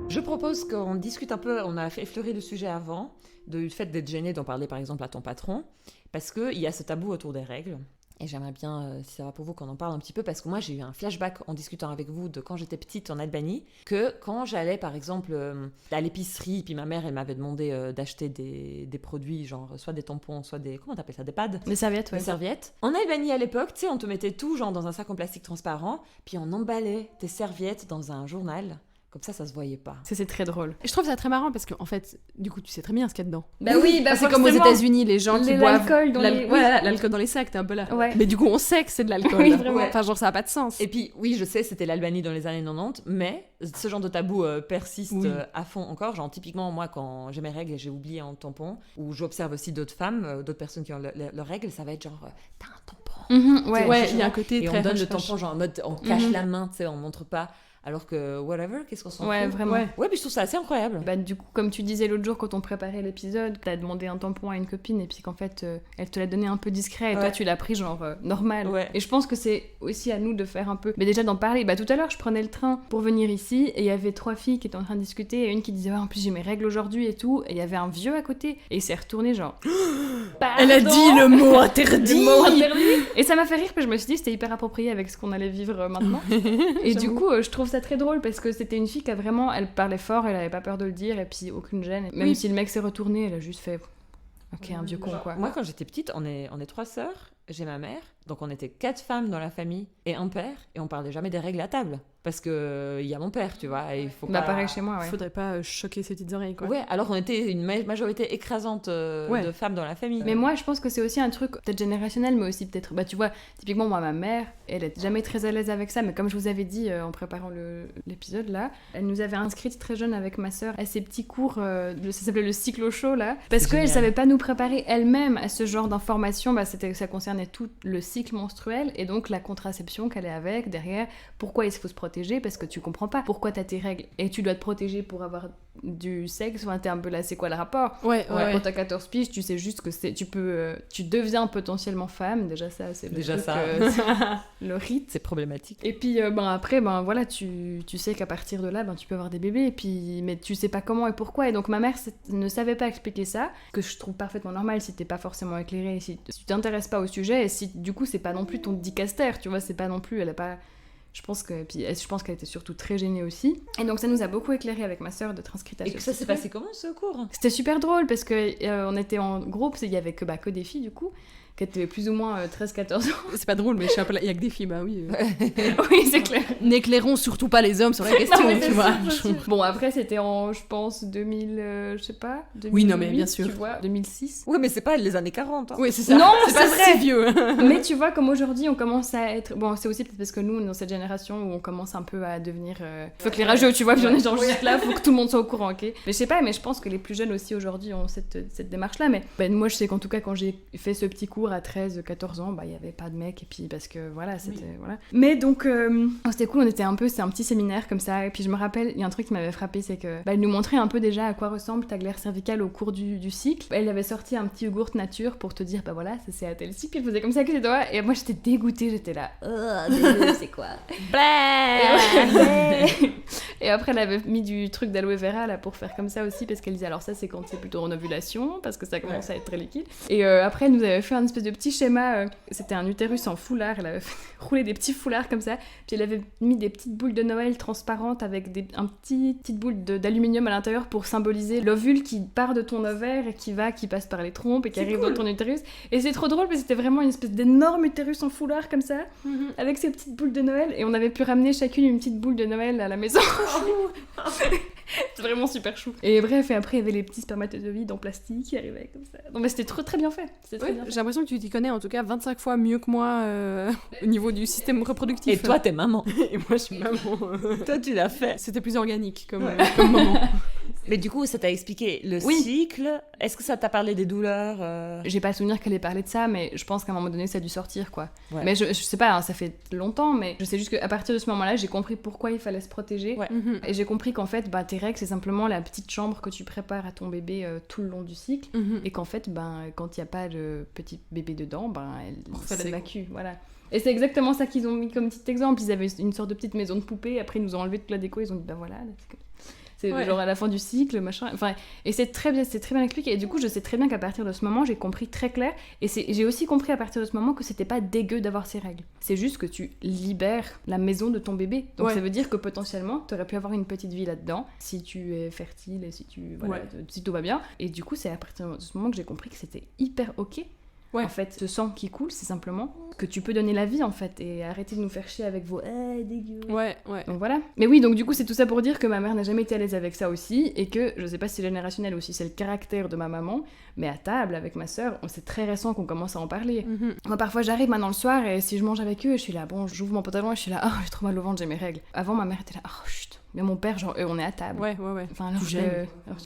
Je propose qu'on discute un peu, on a fait effleurer le sujet avant, du fait d'être gêné d'en parler par exemple à ton patron, parce qu'il y a ce tabou autour des règles. Et j'aimerais bien, si ça va pour vous, qu'on en parle un petit peu, parce que moi j'ai eu un flashback en discutant avec vous de quand j'étais petite en Albanie, que quand j'allais par exemple à l'épicerie, puis ma mère elle m'avait demandé d'acheter des produits, genre soit des tampons, soit des, comment t'appelles ça, des pads, Les serviettes, ouais. des serviettes. En Albanie à l'époque, tu sais, on te mettait tout genre dans un sac en plastique transparent, puis on emballait tes serviettes dans un journal. Comme ça se voyait pas. C'est très drôle. Je trouve ça très marrant parce qu'en fait, du coup, tu sais très bien ce qu'il y a dedans. Bah oui, bah c'est comme aux États-Unis, les gens qui boivent l'alcool dans les... voilà, l'alcool dans les sacs, t'es un peu là. Ouais. Mais du coup, on sait que c'est de l'alcool. Oui, vraiment. Enfin, genre, ça a pas de sens. Et puis, oui, je sais, c'était l'Albanie dans les années 90, mais ce genre de tabou persiste à fond encore. Genre, typiquement, moi, quand j'ai mes règles et j'ai oublié un tampon, ou j'observe aussi d'autres femmes, d'autres personnes qui ont leurs règles, ça va être genre, t'as un tampon. Ouais, il y a un côté Et très on donne le hush-hush. tampon, genre en mode, on cache la main, tu sais, on montre pas. Alors que, whatever, qu'est-ce qu'on s'en Ouais, fout. vraiment. Ouais. Ouais, puis je trouve ça assez incroyable. Bah, du coup, comme tu disais l'autre jour quand on préparait l'épisode, t'as demandé un tampon à une copine et puis qu'en fait, elle te l'a donné un peu discret et toi, tu l'as pris genre normal. Ouais. Et je pense que c'est aussi à nous de faire un peu. Mais déjà d'en parler. Bah, tout à l'heure, je prenais le train pour venir ici et il y avait 3 filles qui étaient en train de discuter et une qui disait, ouais, en plus, j'ai mes règles aujourd'hui et tout. Et il y avait un vieux à côté et il s'est retourné genre. Elle a dit le mot interdit. Le mot interdit. Et ça m'a fait rire, parce que je me suis dit c'était hyper approprié avec ce qu'on allait vivre maintenant. Et du coup, je trouve ça très drôle parce que c'était une fille qui a vraiment, elle parlait fort, elle avait pas peur de le dire et puis aucune gêne. Même si le mec s'est retourné, elle a juste fait ok, un vieux con Genre, quoi. Moi, quand j'étais petite, on est 3 sœurs. J'ai ma mère, Donc on était 4 femmes dans la famille et un père, et on parlait jamais des règles à table. Parce que il y a mon père, tu vois, et il faut pas... pareil chez moi, ouais. Faudrait pas choquer ses petites oreilles, quoi. Ouais, alors on était une majorité écrasante de femmes dans la famille. Mais moi, je pense que c'est aussi un truc peut-être générationnel, mais aussi peut-être... Bah, tu vois, typiquement, moi, ma mère, elle est jamais très à l'aise avec ça, mais comme je vous avais dit en préparant l'épisode, là, elle nous avait inscrites très jeune avec ma sœur à ces petits cours, ça s'appelait le cyclo-show, là, parce qu'elle savait pas nous préparer elle-même à ce genre d'informations. Bah, ça concernait tout le cycle menstruel, et donc la contraception qu'elle est avec, derrière, pourquoi il faut se protéger, parce que tu comprends pas pourquoi t'as tes règles, et tu dois te protéger pour avoir du sexe, enfin t'es un peu là, c'est quoi le rapport? Quand t'as 14 piges, tu sais juste que tu deviens potentiellement femme, déjà ça, c'est déjà truc, ça. le rite. C'est problématique. Et puis après, voilà, tu sais qu'à partir de là, tu peux avoir des bébés, et puis, mais tu sais pas comment et pourquoi, et donc ma mère ne savait pas expliquer ça, que je trouve parfaitement normal si t'es pas forcément éclairée, si tu t'intéresses pas au sujet, et si du coup c'est pas non plus ton dicaster, tu vois, c'est pas non plus, elle a pas... Je pense qu'elle était surtout très gênée aussi. Et donc ça nous a beaucoup éclairé avec ma sœur d'être inscrite à ce Et ça s'est passé comment, ce cours? C'était super drôle parce que on était en groupe, il y avait que des filles du coup, qui étaient plus ou moins 13-14 ans. C'est pas drôle, mais je suis un peu là, il y a que des filles, bah oui. Oui, c'est clair. N'éclairons surtout pas les hommes sur la question, Non, tu vois. Bon, après c'était en, je pense, 2000, je sais pas, 2008, Oui, non, mais bien sûr. Tu vois, 2006. Ouais, mais c'est pas les années 40. Hein. Oui, c'est ça. Non, c'est pas vrai. si vieux. Mais tu vois, comme aujourd'hui, on commence à être... Bon, c'est aussi peut-être parce que nous, on est dans cette génération où on commence un peu à devenir... Faut que les rageux, tu vois, puis on est genre juste là, faut que tout le monde soit au courant, ok? Mais je sais pas, mais je pense que les plus jeunes aussi aujourd'hui ont cette démarche-là. Mais moi, je sais qu'en tout cas, quand j'ai fait ce petit cours à 13-14 ans, il y avait pas de mec, et puis parce que voilà, c'était... Voilà. Mais donc, c'était cool, c'était un petit séminaire comme ça, et puis je me rappelle, il y a un truc qui m'avait frappé, c'est que elle nous montrait un peu déjà à quoi ressemble ta glaire cervicale au cours du cycle. Elle avait sorti un petit yogourt nature pour te dire, voilà, ça c'est à tel cycle, elle faisait comme ça avec les doigts, et moi j'étais dégoûtée, j'étais là, c'est quoi? Et après elle avait mis du truc d'aloe vera là pour faire comme ça aussi, parce qu'elle disait, alors ça c'est quand c'est plutôt en ovulation, parce que ça commence à être très liquide. Et après elle nous avait fait un espèce de petit schéma, c'était un utérus en foulard, elle avait roulé des petits foulards comme ça, puis elle avait mis des petites boules de Noël transparentes avec une petite boule d'aluminium à l'intérieur pour symboliser l'ovule qui part de ton ovaire et qui passe par les trompes et qui arrive dans ton utérus. Et c'est trop drôle parce que c'était vraiment une espèce d'énorme utérus en foulard comme ça, avec ces petites boules de Noël, et on avait pu ramener chacune une petite boule de Noël à la maison. C'était vraiment super chou. Et bref, et après il y avait les petits spermatozoïdes en plastique qui arrivaient comme ça. Non mais c'était très bien fait. J'ai l'impression que tu t'y connais en tout cas 25 fois mieux que moi au niveau du système reproductif. Et toi, t'es maman. Et moi, je suis maman. Toi, tu l'as fait. C'était plus organique comme moment. Mais du coup, ça t'a expliqué le cycle. Est-ce que ça t'a parlé des douleurs J'ai pas le souvenir qu'elle ait parlé de ça, mais je pense qu'à un moment donné, ça a dû sortir, quoi. Ouais. Mais je sais pas, hein, ça fait longtemps, mais je sais juste qu'à partir de ce moment-là, j'ai compris pourquoi il fallait se protéger. Ouais. Et j'ai compris qu'en fait, tes règles, c'est simplement la petite chambre que tu prépares à ton bébé tout le long du cycle. Et qu'en fait, quand il n'y a pas de petit bébé dedans, elle s'évacue. Voilà. Et c'est exactement ça qu'ils ont mis comme petit exemple. Ils avaient une sorte de petite maison de poupée, après ils nous ont enlevé toute la déco, ils ont dit voilà, c'est genre à la fin du cycle, machin. Enfin, et c'est très bien expliqué. Et du coup, je sais très bien qu'à partir de ce moment, j'ai compris très clair. Et j'ai aussi compris à partir de ce moment que c'était pas dégueu d'avoir ces règles. C'est juste que tu libères la maison de ton bébé. Donc ça veut dire que potentiellement, t'aurais pu avoir une petite vie là-dedans, si tu es fertile et si si tout va bien. Et du coup, c'est à partir de ce moment que j'ai compris que c'était hyper ok. En fait, ce sang qui coule, c'est simplement que tu peux donner la vie, en fait, et arrêter de nous faire chier avec vos dégueu. Donc voilà. Mais oui, donc du coup, c'est tout ça pour dire que ma mère n'a jamais été à l'aise avec ça aussi, et que, je sais pas si c'est générationnel ou si c'est le caractère de ma maman, mais à table, avec ma sœur, c'est très récent qu'on commence à en parler. Moi, parfois, j'arrive maintenant le soir, et si je mange avec eux, je suis là, j'ouvre mon pantalon, et je suis là, j'ai trop mal au ventre, j'ai mes règles. Avant, ma mère était là, chut. Mais mon père, genre, on est à table. Ouais. Enfin, alors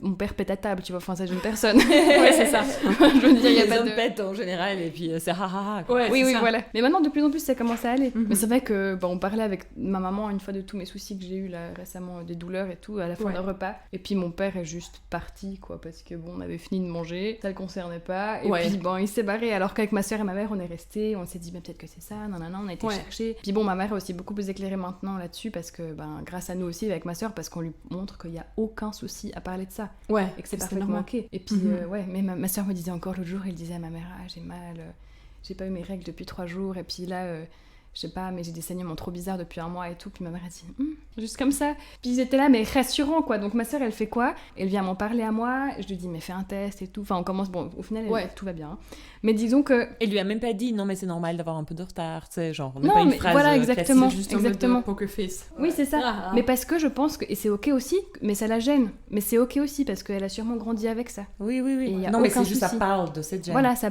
mon père pète à table, tu vois, enfin, ça, j'aime personne. C'est ça. Je veux dire, il y a pas de... pète en général, et puis c'est ha. Oui, voilà. Mais maintenant, de plus en plus, ça commence à aller. Mais c'est vrai que, on parlait avec ma maman une fois de tous mes soucis que j'ai eu là récemment, des douleurs et tout, à la fin d'un repas. Et puis mon père est juste parti, quoi, parce que on avait fini de manger, ça le concernait pas. Et puis il s'est barré. Alors qu'avec ma soeur et ma mère, on est restés, on s'est dit, peut-être que c'est ça, on a été chercher. Puis ma mère est aussi beaucoup plus éclairée maintenant là-dessus, parce que, grâce à nous aussi, avec ma soeur, parce qu'on lui montre qu'il y a aucun souci à parler de ça. Et que c'est parfaitement ok. Et puis, mais ma soeur me disait encore l'autre jour, elle disait à ma mère, j'ai mal, j'ai pas eu mes règles depuis 3 jours, et puis là, je sais pas, mais j'ai des saignements trop bizarres depuis 1 mois et tout. Puis ma mère a dit, Juste comme ça. Puis ils étaient là, mais rassurants, quoi. Donc ma sœur, elle fait quoi? Elle vient m'en parler à moi. Je lui dis, mais fais un test et tout. Enfin, on commence. Bon, au final, tout va bien. Mais disons que. Elle lui a même pas dit, non, mais c'est normal d'avoir un peu de retard, tu sais, genre. Non, pas une mais phrase voilà, exactement. Juste exactement. en mode poker face. Oui, c'est ça. Mais parce que je pense que. Et c'est ok aussi, mais ça la gêne. Mais c'est ok aussi, parce qu'elle a sûrement grandi avec ça. Oui. Et y a Non, mais aucun c'est juste, ça souci. parle de cette gêne. Voilà, ça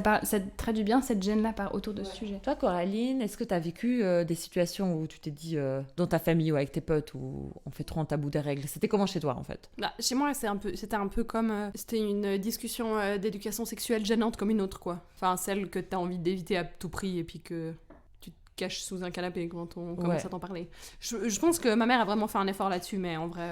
traduit bien cette gêne-là autour de ce sujet. Toi, Coraline, est-ce que tu as vécu des situations où tu t'es dit, dans ta famille ou avec tes potes, où on fait trop un tabou des règles? C'était comment chez toi, en fait? Bah, chez moi, c'était un peu comme... c'était une discussion d'éducation sexuelle gênante comme une autre, quoi. Enfin, celle que t'as envie d'éviter à tout prix et puis que tu te caches sous un canapé quand on commence à t'en parler. Je pense que ma mère a vraiment fait un effort là-dessus, mais en vrai...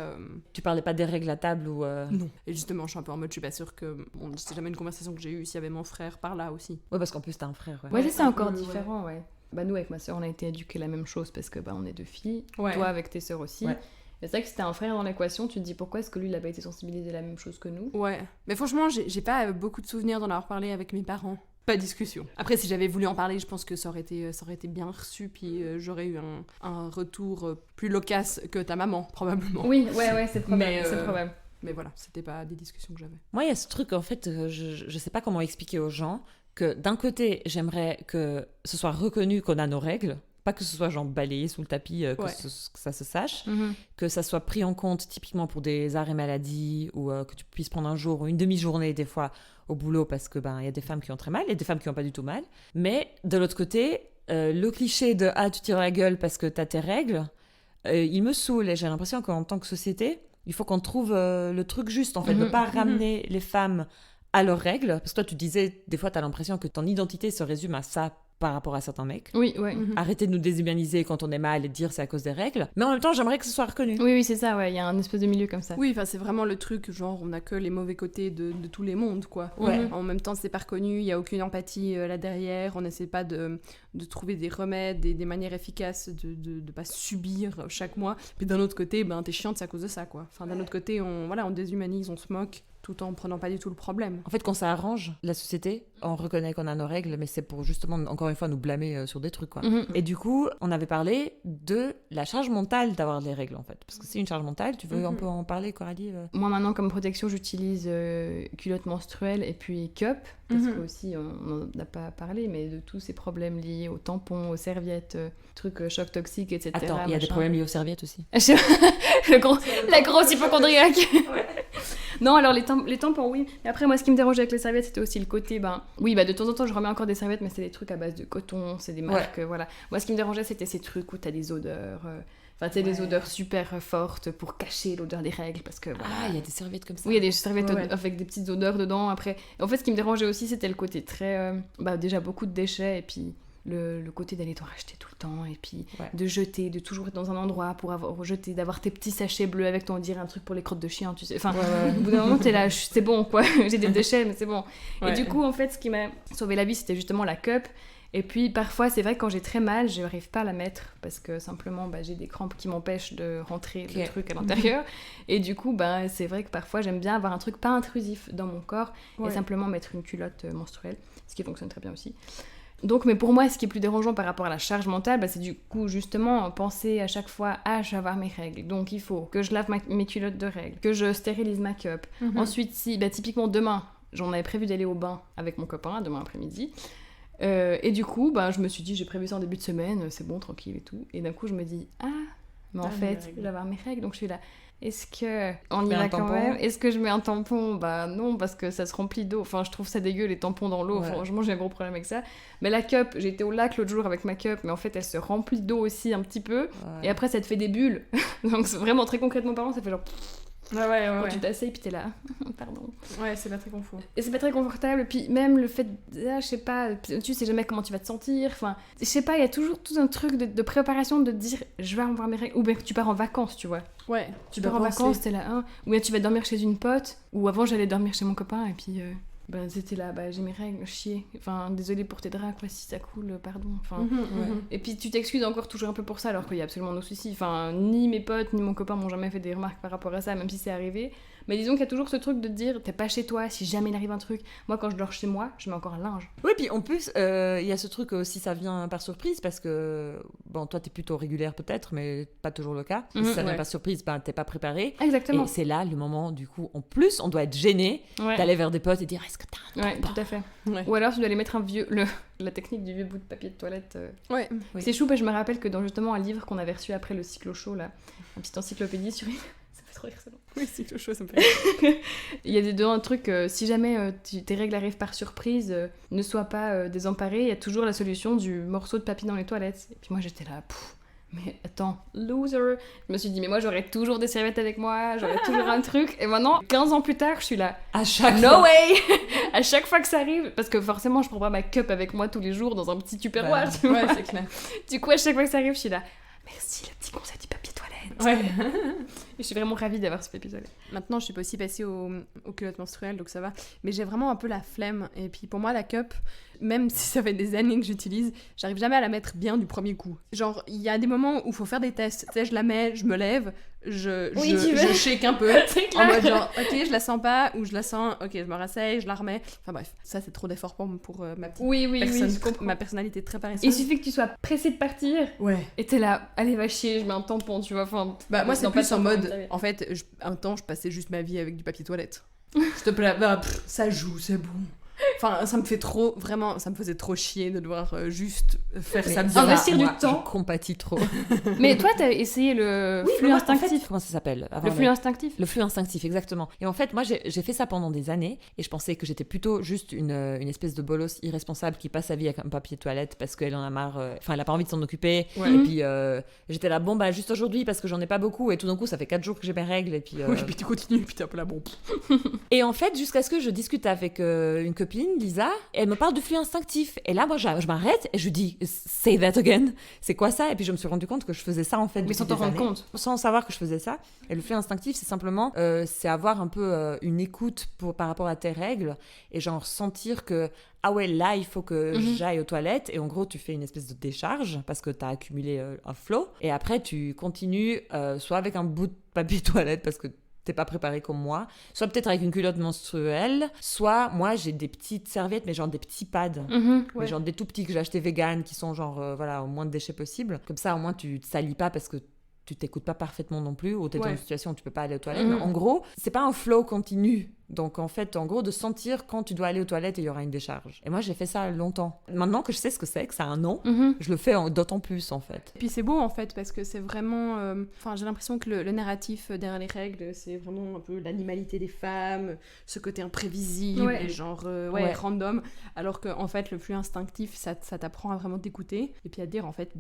Tu parlais pas des règles à table ou... Non. Et justement, je suis un peu en mode, je suis pas sûre que... Bon, c'est jamais une conversation que j'ai eue s'il y avait mon frère par là aussi. Ouais, parce qu'en plus, t'as un frère, Ouais, c'est un encore peu, différent, ouais. Bah nous, avec ma sœur, on a été éduqués la même chose parce que on est 2 filles. Ouais. Toi, avec tes sœurs aussi. Ouais. Et c'est vrai que si t'as un frère dans l'équation, tu te dis pourquoi est-ce que lui, il a pas été sensibilisé la même chose que nous? Ouais. Mais franchement, j'ai pas beaucoup de souvenirs d'en avoir parlé avec mes parents. Pas de discussion. Après, si j'avais voulu en parler, je pense que ça aurait été bien reçu, puis j'aurais eu un retour plus loquace que ta maman, probablement. Oui, ouais, c'est probable. Mais, c'est probable. Mais voilà, c'était pas des discussions que j'avais. Moi, il y a ce truc, en fait, je sais pas comment expliquer aux gens, que d'un côté, j'aimerais que ce soit reconnu qu'on a nos règles, pas que ce soit genre balayé sous le tapis, que ça se sache, que ça soit pris en compte typiquement pour des arrêts maladie, ou que tu puisses prendre un jour ou une demi-journée des fois au boulot, parce que y a des femmes qui ont très mal et des femmes qui ont pas du tout mal. Mais de l'autre côté, le cliché de « Ah, tu tires la gueule parce que t'as tes règles », il me saoule, et j'ai l'impression qu'en tant que société, il faut qu'on trouve le truc juste, en fait, de pas ramener les femmes à leurs règles. Parce que toi, tu disais, des fois, t'as l'impression que ton identité se résume à ça par rapport à certains mecs. Oui, ouais. Arrêtez de nous déshumaniser quand on est mal et de dire c'est à cause des règles. Mais en même temps, j'aimerais que ce soit reconnu. Oui, c'est ça, ouais. Il y a un espèce de milieu comme ça. Oui, enfin, c'est vraiment le truc, genre, on a que les mauvais côtés de tous les mondes, quoi. Ouais. En même temps, c'est pas reconnu, il y a aucune empathie là derrière, on essaie pas de trouver des remèdes, des manières efficaces de pas subir chaque mois. Puis d'un autre côté, t'es chiante, c'est à cause de ça, quoi. Enfin, d'un autre côté, on déshumanise, on se moque, tout en prenant pas du tout le problème. En fait, quand ça arrange la société, on reconnaît qu'on a nos règles, mais c'est pour justement, encore une fois, nous blâmer sur des trucs, quoi. Et du coup, on avait parlé de la charge mentale d'avoir les règles, en fait. Parce que c'est une charge mentale, tu veux un peu en parler, Coralie? Moi, maintenant, comme protection, j'utilise culotte menstruelle et puis cup, parce que aussi, on n'en a pas parlé, mais de tous ces problèmes liés aux tampons, aux serviettes, trucs chocs toxiques, etc. Attends, il y a des problèmes liés aux serviettes aussi. La grosse hypochondriaque. Non, alors les tampons, oui. Mais après, moi, ce qui me dérangeait avec les serviettes, c'était aussi le côté, de temps en temps, je remets encore des serviettes, mais c'est des trucs à base de coton, c'est des marques, voilà. Moi, ce qui me dérangeait, c'était ces trucs où t'as des odeurs, des odeurs super fortes pour cacher l'odeur des règles, parce que voilà. Ah, il y a des serviettes comme ça. Oui, il y a des serviettes avec des petites odeurs dedans, après. En fait, ce qui me dérangeait aussi, c'était le côté très, déjà beaucoup de déchets, et puis le côté d'aller t'en racheter tout le temps, et puis de jeter, de toujours être dans un endroit pour avoir jeté, d'avoir tes petits sachets bleus avec toi, on dirait un truc pour les crottes de chien, tu sais. Enfin, au bout d'un moment, t'es là, c'est bon, quoi, j'ai des déchets, mais c'est bon. Et du coup, en fait, ce qui m'a sauvé la vie, c'était justement la cup. Et puis, parfois, c'est vrai que quand j'ai très mal, je n'arrive pas à la mettre, parce que simplement, j'ai des crampes qui m'empêchent de rentrer le truc à l'intérieur. Et du coup, c'est vrai que parfois, j'aime bien avoir un truc pas intrusif dans mon corps, et simplement mettre une culotte menstruelle, ce qui fonctionne très bien aussi. Donc, mais pour moi, ce qui est plus dérangeant par rapport à la charge mentale, c'est du coup justement penser à chaque fois « Ah, je vais avoir mes règles, donc il faut que je lave mes culottes de règles, que je stérilise ma cup. Ensuite, si, typiquement demain, j'en avais prévu d'aller au bain avec mon copain, demain après-midi. Et du coup, je me suis dit, j'ai prévu ça en début de semaine, c'est bon, tranquille et tout. Et d'un coup, je me dis « Ah, mais en fait, je vais avoir mes règles, donc je suis là. » Est-ce que on y va quand même? Est-ce que je mets un tampon? Non, parce que ça se remplit d'eau. Enfin, je trouve ça dégueu, les tampons dans l'eau. Franchement, j'ai un gros problème avec ça. Mais la cup, j'ai été au lac l'autre jour avec ma cup, mais en fait, elle se remplit d'eau aussi un petit peu. Et après, ça te fait des bulles. Donc, vraiment, très concrètement parlant, ça fait genre... Quand tu t'asseyes, puis t'es là. Pardon. Ouais, c'est pas très confort. Et c'est pas très confortable. Et puis, même le fait... je sais pas, tu sais jamais comment tu vas te sentir. Enfin, je sais pas, il y a toujours tout un truc de préparation de dire je vais avoir mes règles. Ou bien que tu pars en vacances, tu vois. Ouais, tu pars en vacances, t'es là, ou bien tu vas dormir chez une pote. Ou avant, j'allais dormir chez mon copain, et puis... Ben c'était là, j'ai mes règles, chier. Enfin, désolé pour tes draps, quoi, si ça coule, pardon. Enfin, Ouais. Et puis tu t'excuses encore toujours un peu pour ça, alors qu'il y a absolument no souci. Enfin, ni mes potes, ni mon copain m'ont jamais fait des remarques par rapport à ça, même si c'est arrivé. Mais disons qu'il y a toujours ce truc de te dire, t'es pas chez toi, si jamais il arrive un truc. Moi, quand je dors chez moi, je mets encore un linge. Oui, puis en plus, il y a ce truc aussi, ça vient par surprise, parce que, bon, toi, t'es plutôt régulière peut-être, mais pas toujours le cas. Et si ça vient par surprise, t'es pas préparé. Exactement. Et c'est là le moment, du coup, en plus, on doit être gêné d'aller vers des potes et dire, est-ce que t'as un tampon ? Tout à fait. Ouais. Ou alors tu dois aller mettre la technique du vieux bout de papier de toilette. Ouais. Oui. C'est chou, parce que je me rappelle que dans justement un livre qu'on avait reçu après le cyclo chaud, là, une petite encyclopédie sur... Ça fait trop rire, ça. Oui, c'est quelque chose, ça me fait. Il y a dedans un truc, si jamais tes règles arrivent par surprise, ne sois pas désemparé, il y a toujours la solution du morceau de papier dans les toilettes. Et puis moi j'étais là, mais attends, loser. Je me suis dit, mais moi j'aurais toujours des serviettes avec moi, j'aurais toujours un truc. Et maintenant, 15 ans plus tard, je suis là, À chaque no fois. way. À chaque fois que ça arrive, parce que forcément je prends pas ma cup avec moi tous les jours dans un petit tupperware, tu vois. Ouais, c'est clair. Du coup, à chaque fois que ça arrive, je suis là, merci le petit conseil du papier toilette. Ouais. Et je suis vraiment ravie d'avoir ce papier toilette. Maintenant, je suis aussi passée aux culottes menstruelles, donc ça va. Mais j'ai vraiment un peu la flemme. Et puis pour moi, la cup, même si ça fait des années que j'utilise, j'arrive jamais à la mettre bien du premier coup. Genre, il y a des moments où il faut faire des tests. Tu sais, je la mets, je me lève, je shake un peu. C'est En clair. mode genre, ok, je la sens pas, ou je la sens, ok, je me rasseye, je la remets. Enfin bref, ça c'est trop d'effort pour ma petite Oui, personne, je comprends. ma personnalité très Il paresseuse. suffit que tu sois pressé de partir Ouais. et t'es là, allez va chier, je mets un tampon, tu vois. Enfin, Bah moi c'est non, pas plus en tampon, mode, mais en fait, un temps je passais juste ma vie avec du papier toilette. Je te plaît, ça joue, c'est bon. Enfin, ça me fait trop, vraiment, ça me faisait trop chier de devoir juste faire ça bien. investir du Moi, temps. Je compatis trop. Mais toi, t'as essayé le flux moi, instinctif. en fait, comment ça s'appelle Le flux instinctif. Le flux instinctif, exactement. Et en fait, moi, j'ai fait ça pendant des années et je pensais que j'étais plutôt juste une espèce de bolos irresponsable qui passe sa vie avec un papier de toilette parce qu'elle en a marre, enfin, elle a pas envie de s'en occuper. Ouais. Et puis, j'étais là, bon, bah, juste aujourd'hui parce que j'en ai pas beaucoup et tout d'un coup, ça fait 4 jours que j'ai mes règles et puis... Oui, puis tu continues, puis t'es un peu là, bon. Et en fait, jusqu'à ce que je discute avec une copine, Lisa, elle me parle du flux instinctif. Et là, moi, je m'arrête et je lui dis, say that again. C'est quoi ça ? Et puis, je me suis rendu compte que je faisais ça, en fait, Mais sans depuis t'en des rendre années. compte. Sans savoir que je faisais ça. Et le flux instinctif, c'est simplement, c'est avoir un peu une écoute par rapport à tes règles et genre sentir que, ah ouais, là, il faut que j'aille aux toilettes. Et en gros, tu fais une espèce de décharge parce que tu as accumulé un flot. Et après, tu continues soit avec un bout de papier toilette parce que t'es pas préparé comme moi, soit peut-être avec une culotte menstruelle, soit moi j'ai des petites serviettes mais genre des petits pads, mais genre des tout petits que j'ai achetés vegan qui sont genre voilà au moins de déchets possible. Comme ça au moins tu te salis pas parce que tu t'écoutes pas parfaitement non plus ou t'es dans une situation où tu peux pas aller aux toilettes. Mais en gros, c'est pas un flow continu. Donc en fait, en gros, de sentir quand tu dois aller aux toilettes et il y aura une décharge. Et moi, j'ai fait ça longtemps. Maintenant que je sais ce que c'est, que ça a un nom, je le fais d'autant plus en fait. Et puis c'est beau en fait parce que c'est vraiment, enfin j'ai l'impression que le narratif derrière les règles c'est vraiment un peu l'animalité des femmes, ce côté imprévisible, et genre random, alors que en fait le flux instinctif ça t'apprend à vraiment t'écouter et puis à te dire en fait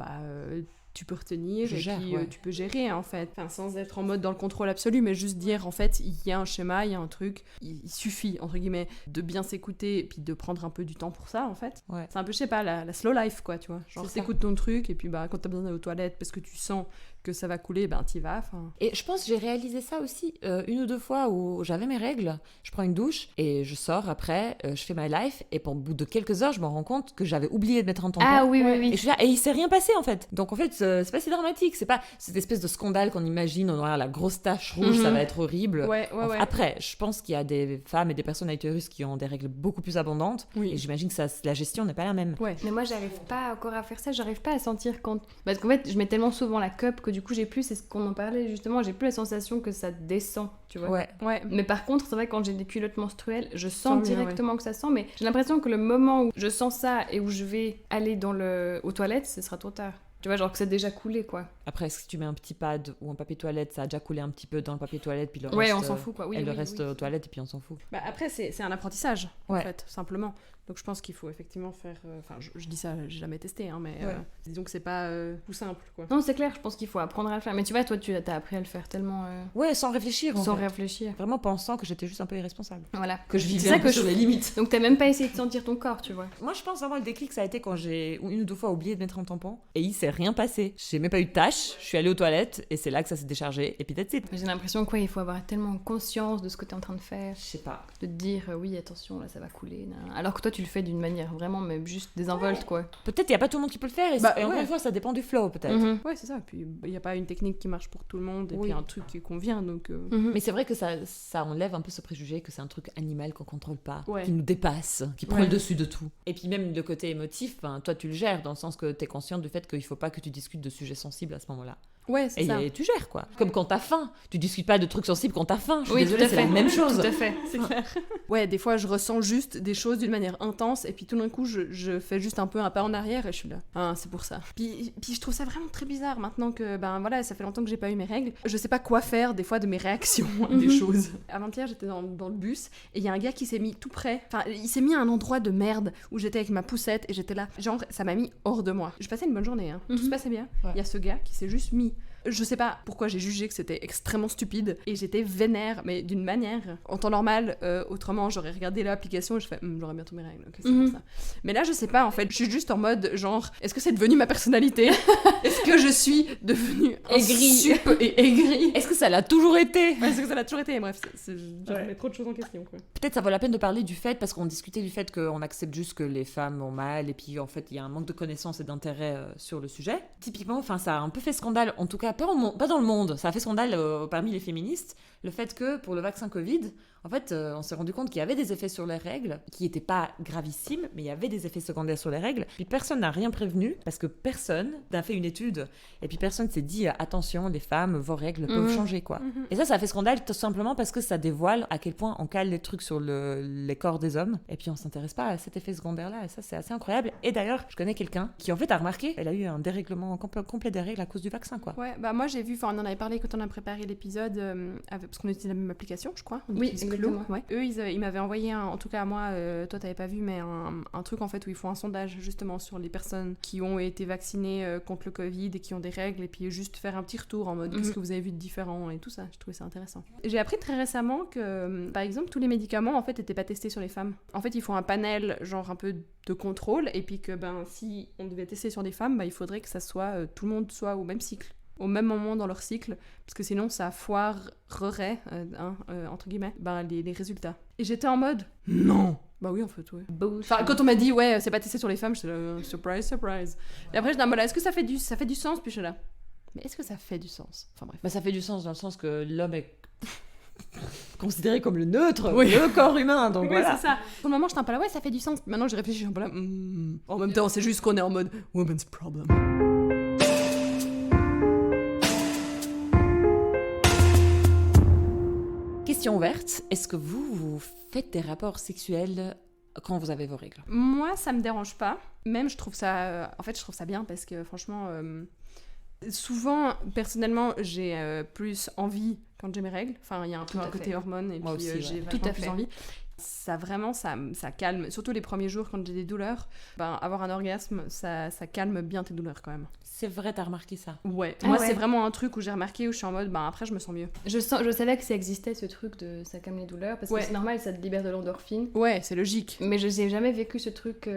tu peux retenir Je et gère, puis ouais. tu peux gérer en fait, enfin, sans être en mode dans le contrôle absolu, mais juste dire en fait il y a un schéma, il y a un truc, il suffit entre guillemets de bien s'écouter et puis de prendre un peu du temps pour ça en fait. Ouais. C'est un peu, je sais pas, la slow life quoi, tu vois, genre C'est ça. t'écoutes ton truc et puis quand t'as besoin d'aller aux toilettes parce que tu sens que ça va couler, t'y vas. Et je pense que j'ai réalisé ça aussi une ou deux fois où j'avais mes règles, je prends une douche et je sors après, je fais my life et au bout de quelques heures, je me rends compte que j'avais oublié de mettre un tampon. Ah oui, Et oui. je suis là, et il s'est rien passé en fait. Donc en fait, c'est pas si dramatique, c'est pas cette espèce de scandale qu'on imagine, on aura la grosse tache rouge, ça va être horrible. Ouais. Après, je pense qu'il y a des femmes et des personnes à utérus qui ont des règles beaucoup plus abondantes Oui. et j'imagine que la gestion n'est pas la même. Ouais. Mais moi, j'arrive pas encore à faire ça, j'arrive pas à sentir quand. Parce qu'en fait, je mets tellement souvent la cup que du coup, j'ai plus, c'est ce qu'on en parlait justement, j'ai plus la sensation que ça descend, tu vois. Ouais. Mais par contre, c'est vrai, quand j'ai des culottes menstruelles, je Sens sens bien, directement que ça sent, mais j'ai l'impression que le moment où je sens ça et où je vais aller aux toilettes, ce sera trop tard. Tu vois, genre que c'est déjà coulé, quoi. Après, est-ce que tu mets un petit pad ou un papier toilette, ça a déjà coulé un petit peu dans le papier toilette, puis le Ouais, reste, on s'en fout, quoi. Oui, et le oui, reste oui. aux toilettes, et puis on s'en fout. Après, c'est un apprentissage, en Ouais. fait, simplement. Donc je pense qu'il faut effectivement faire... Enfin, je dis ça, j'ai jamais testé, hein, mais Ouais. disons que c'est pas tout simple, quoi. Non, c'est clair, je pense qu'il faut apprendre à le faire. Mais tu vois, toi, tu as appris à le faire tellement Ouais, sans réfléchir. sans en fait. réfléchir. Vraiment pensant que j'étais juste un peu irresponsable. Voilà. Que je C'est vivais ça un peu que sur je- les limites. Donc t'as même pas essayé de sentir ton corps, tu vois. Moi, je pense vraiment le déclic, ça a été quand j'ai une ou deux fois oublié de mettre un tampon et il s'est rien passé. J'ai même pas eu de tâche, flash, je suis allée aux toilettes et c'est là que ça s'est déchargé et puis that's it. J'ai l'impression qu'il faut avoir tellement conscience de ce que t'es en train de faire. Je sais pas. De te dire, oui, attention, là, ça va couler. Alors que toi, tu le fais d'une manière vraiment, même juste désinvolte, quoi. Peut-être il y a pas tout le monde qui peut le faire et, et encore une fois, ça dépend du flow peut-être. Ouais, c'est ça. Puis il n'y a pas une technique qui marche pour tout le monde et puis un truc qui convient. Donc, Mais c'est vrai que ça enlève un peu ce préjugé que c'est un truc animal qu'on contrôle pas, Ouais. qui nous dépasse, qui prend le dessus de tout. Et puis même le côté émotif, toi tu le gères dans le sens que t'es consciente du fait qu'il faut pas que tu discutes de sujets sensibles à ce moment-là. Ouais, c'est ça. Et tu gères quoi. Comme quand t'as faim, tu discutes pas de trucs sensibles quand t'as faim. Je suis Oui, désolée, tout à c'est fait. la même chose. Tout à fait. C'est clair. Ouais, des fois, je ressens juste des choses d'une manière intense et puis tout d'un coup, je fais juste un peu un pas en arrière et je suis là. Ah, c'est pour ça. Puis je trouve ça vraiment très bizarre maintenant que, ben voilà, ça fait longtemps que j'ai pas eu mes règles. Je sais pas quoi faire des fois de mes réactions à des choses. Avant-hier, j'étais dans le bus et il y a un gars qui s'est mis tout près. Enfin, il s'est mis à un endroit de merde où j'étais avec ma poussette et j'étais là. Genre, ça m'a mis hors de moi. Je passais une bonne journée, hein. Tout se passait bien. Il y a ce gars qui s'est juste mis. Je sais pas pourquoi j'ai jugé que c'était extrêmement stupide et j'étais vénère, mais d'une manière. En temps normal, autrement, j'aurais regardé l'application et je fais j'aurais bientôt mes règles, ok, c'est pour ça. Mais là, je sais pas en fait, je suis juste en mode genre, est-ce que c'est devenu ma personnalité? Est-ce que je suis devenue Aigrie et aigrie? Est-ce que ça l'a toujours été? Est-ce que ça l'a toujours été? Bref, je remets trop de choses en question, quoi. Peut-être ça vaut la peine de parler du fait, parce qu'on discutait du fait qu'on accepte juste que les femmes ont mal et puis en fait il y a un manque de connaissances et d'intérêt sur le sujet. Typiquement, ça a un peu fait scandale, en tout cas pas dans le monde, ça a fait scandale parmi les féministes, le fait que pour le vaccin Covid, en fait, on s'est rendu compte qu'il y avait des effets sur les règles, qui n'étaient pas gravissimes, mais il y avait des effets secondaires sur les règles. Puis personne n'a rien prévenu, parce que personne n'a fait une étude, et puis personne s'est dit attention, les femmes, vos règles peuvent changer, quoi. Et ça a fait scandale tout simplement parce que ça dévoile à quel point on cale les trucs sur les corps des hommes, et puis on s'intéresse pas à cet effet secondaire-là, et ça c'est assez incroyable. Et d'ailleurs, je connais quelqu'un qui en fait a remarqué, elle a eu un dérèglement complet des règles à cause du vaccin, quoi. Ouais, bah moi j'ai vu, on en avait parlé quand on a préparé l'épisode, parce qu'on utilise la même application, je crois. Oui, exactement. Ouais. Eux, ils m'avaient envoyé, en tout cas à moi, toi t'avais pas vu, mais un truc en fait où ils font un sondage justement sur les personnes qui ont été vaccinées contre le Covid et qui ont des règles, et puis juste faire un petit retour en mode qu'est-ce que vous avez vu de différent et tout ça. Je trouvais ça intéressant. J'ai appris très récemment que, par exemple, tous les médicaments en fait étaient pas testés sur les femmes. En fait, ils font un panel genre un peu de contrôle, et puis que si on devait tester sur des femmes, il faudrait que ça soit tout le monde soit au même cycle, au même moment dans leur cycle, parce que sinon ça foirerait, entre guillemets, les résultats. Et j'étais en mode non. Bah oui, en fait, ouais. Enfin, quand on m'a dit ouais, c'est pas testé sur les femmes, j'étais là surprise, surprise. Et après j'étais en mode est-ce que ça fait du sens? Puis je suis là, mais est-ce que ça fait du sens? Enfin bref. Ça fait du sens dans le sens que l'homme est considéré comme le neutre, oui. Le corps humain, donc oui, voilà. c'est ça. Pour le moment, j'étais un peu là, ouais, ça fait du sens. Maintenant, j'ai réfléchi, je suis un peu là, En même temps, c'est juste qu'on est en mode woman's problem. Question ouverte, est-ce que vous faites des rapports sexuels quand vous avez vos règles? Moi, ça me dérange pas. Même, je trouve ça bien parce que franchement, souvent, personnellement, j'ai plus envie quand j'ai mes règles. Enfin, il y a un peu un côté hormone et moi puis aussi, j'ai tout vachement à plus fait envie. Ça vraiment, ça calme. Surtout les premiers jours quand j'ai des douleurs, avoir un orgasme, ça calme bien tes douleurs quand même. C'est vrai, t'as remarqué ça? Ouais. Ah Moi, ouais. c'est vraiment un truc où j'ai remarqué, où je suis en mode, après, je me sens mieux. Je savais que ça existait, ce truc de ça calme les douleurs, parce que c'est normal, ça te libère de l'endorphine. Ouais, c'est logique. Mais je n'ai jamais vécu ce truc.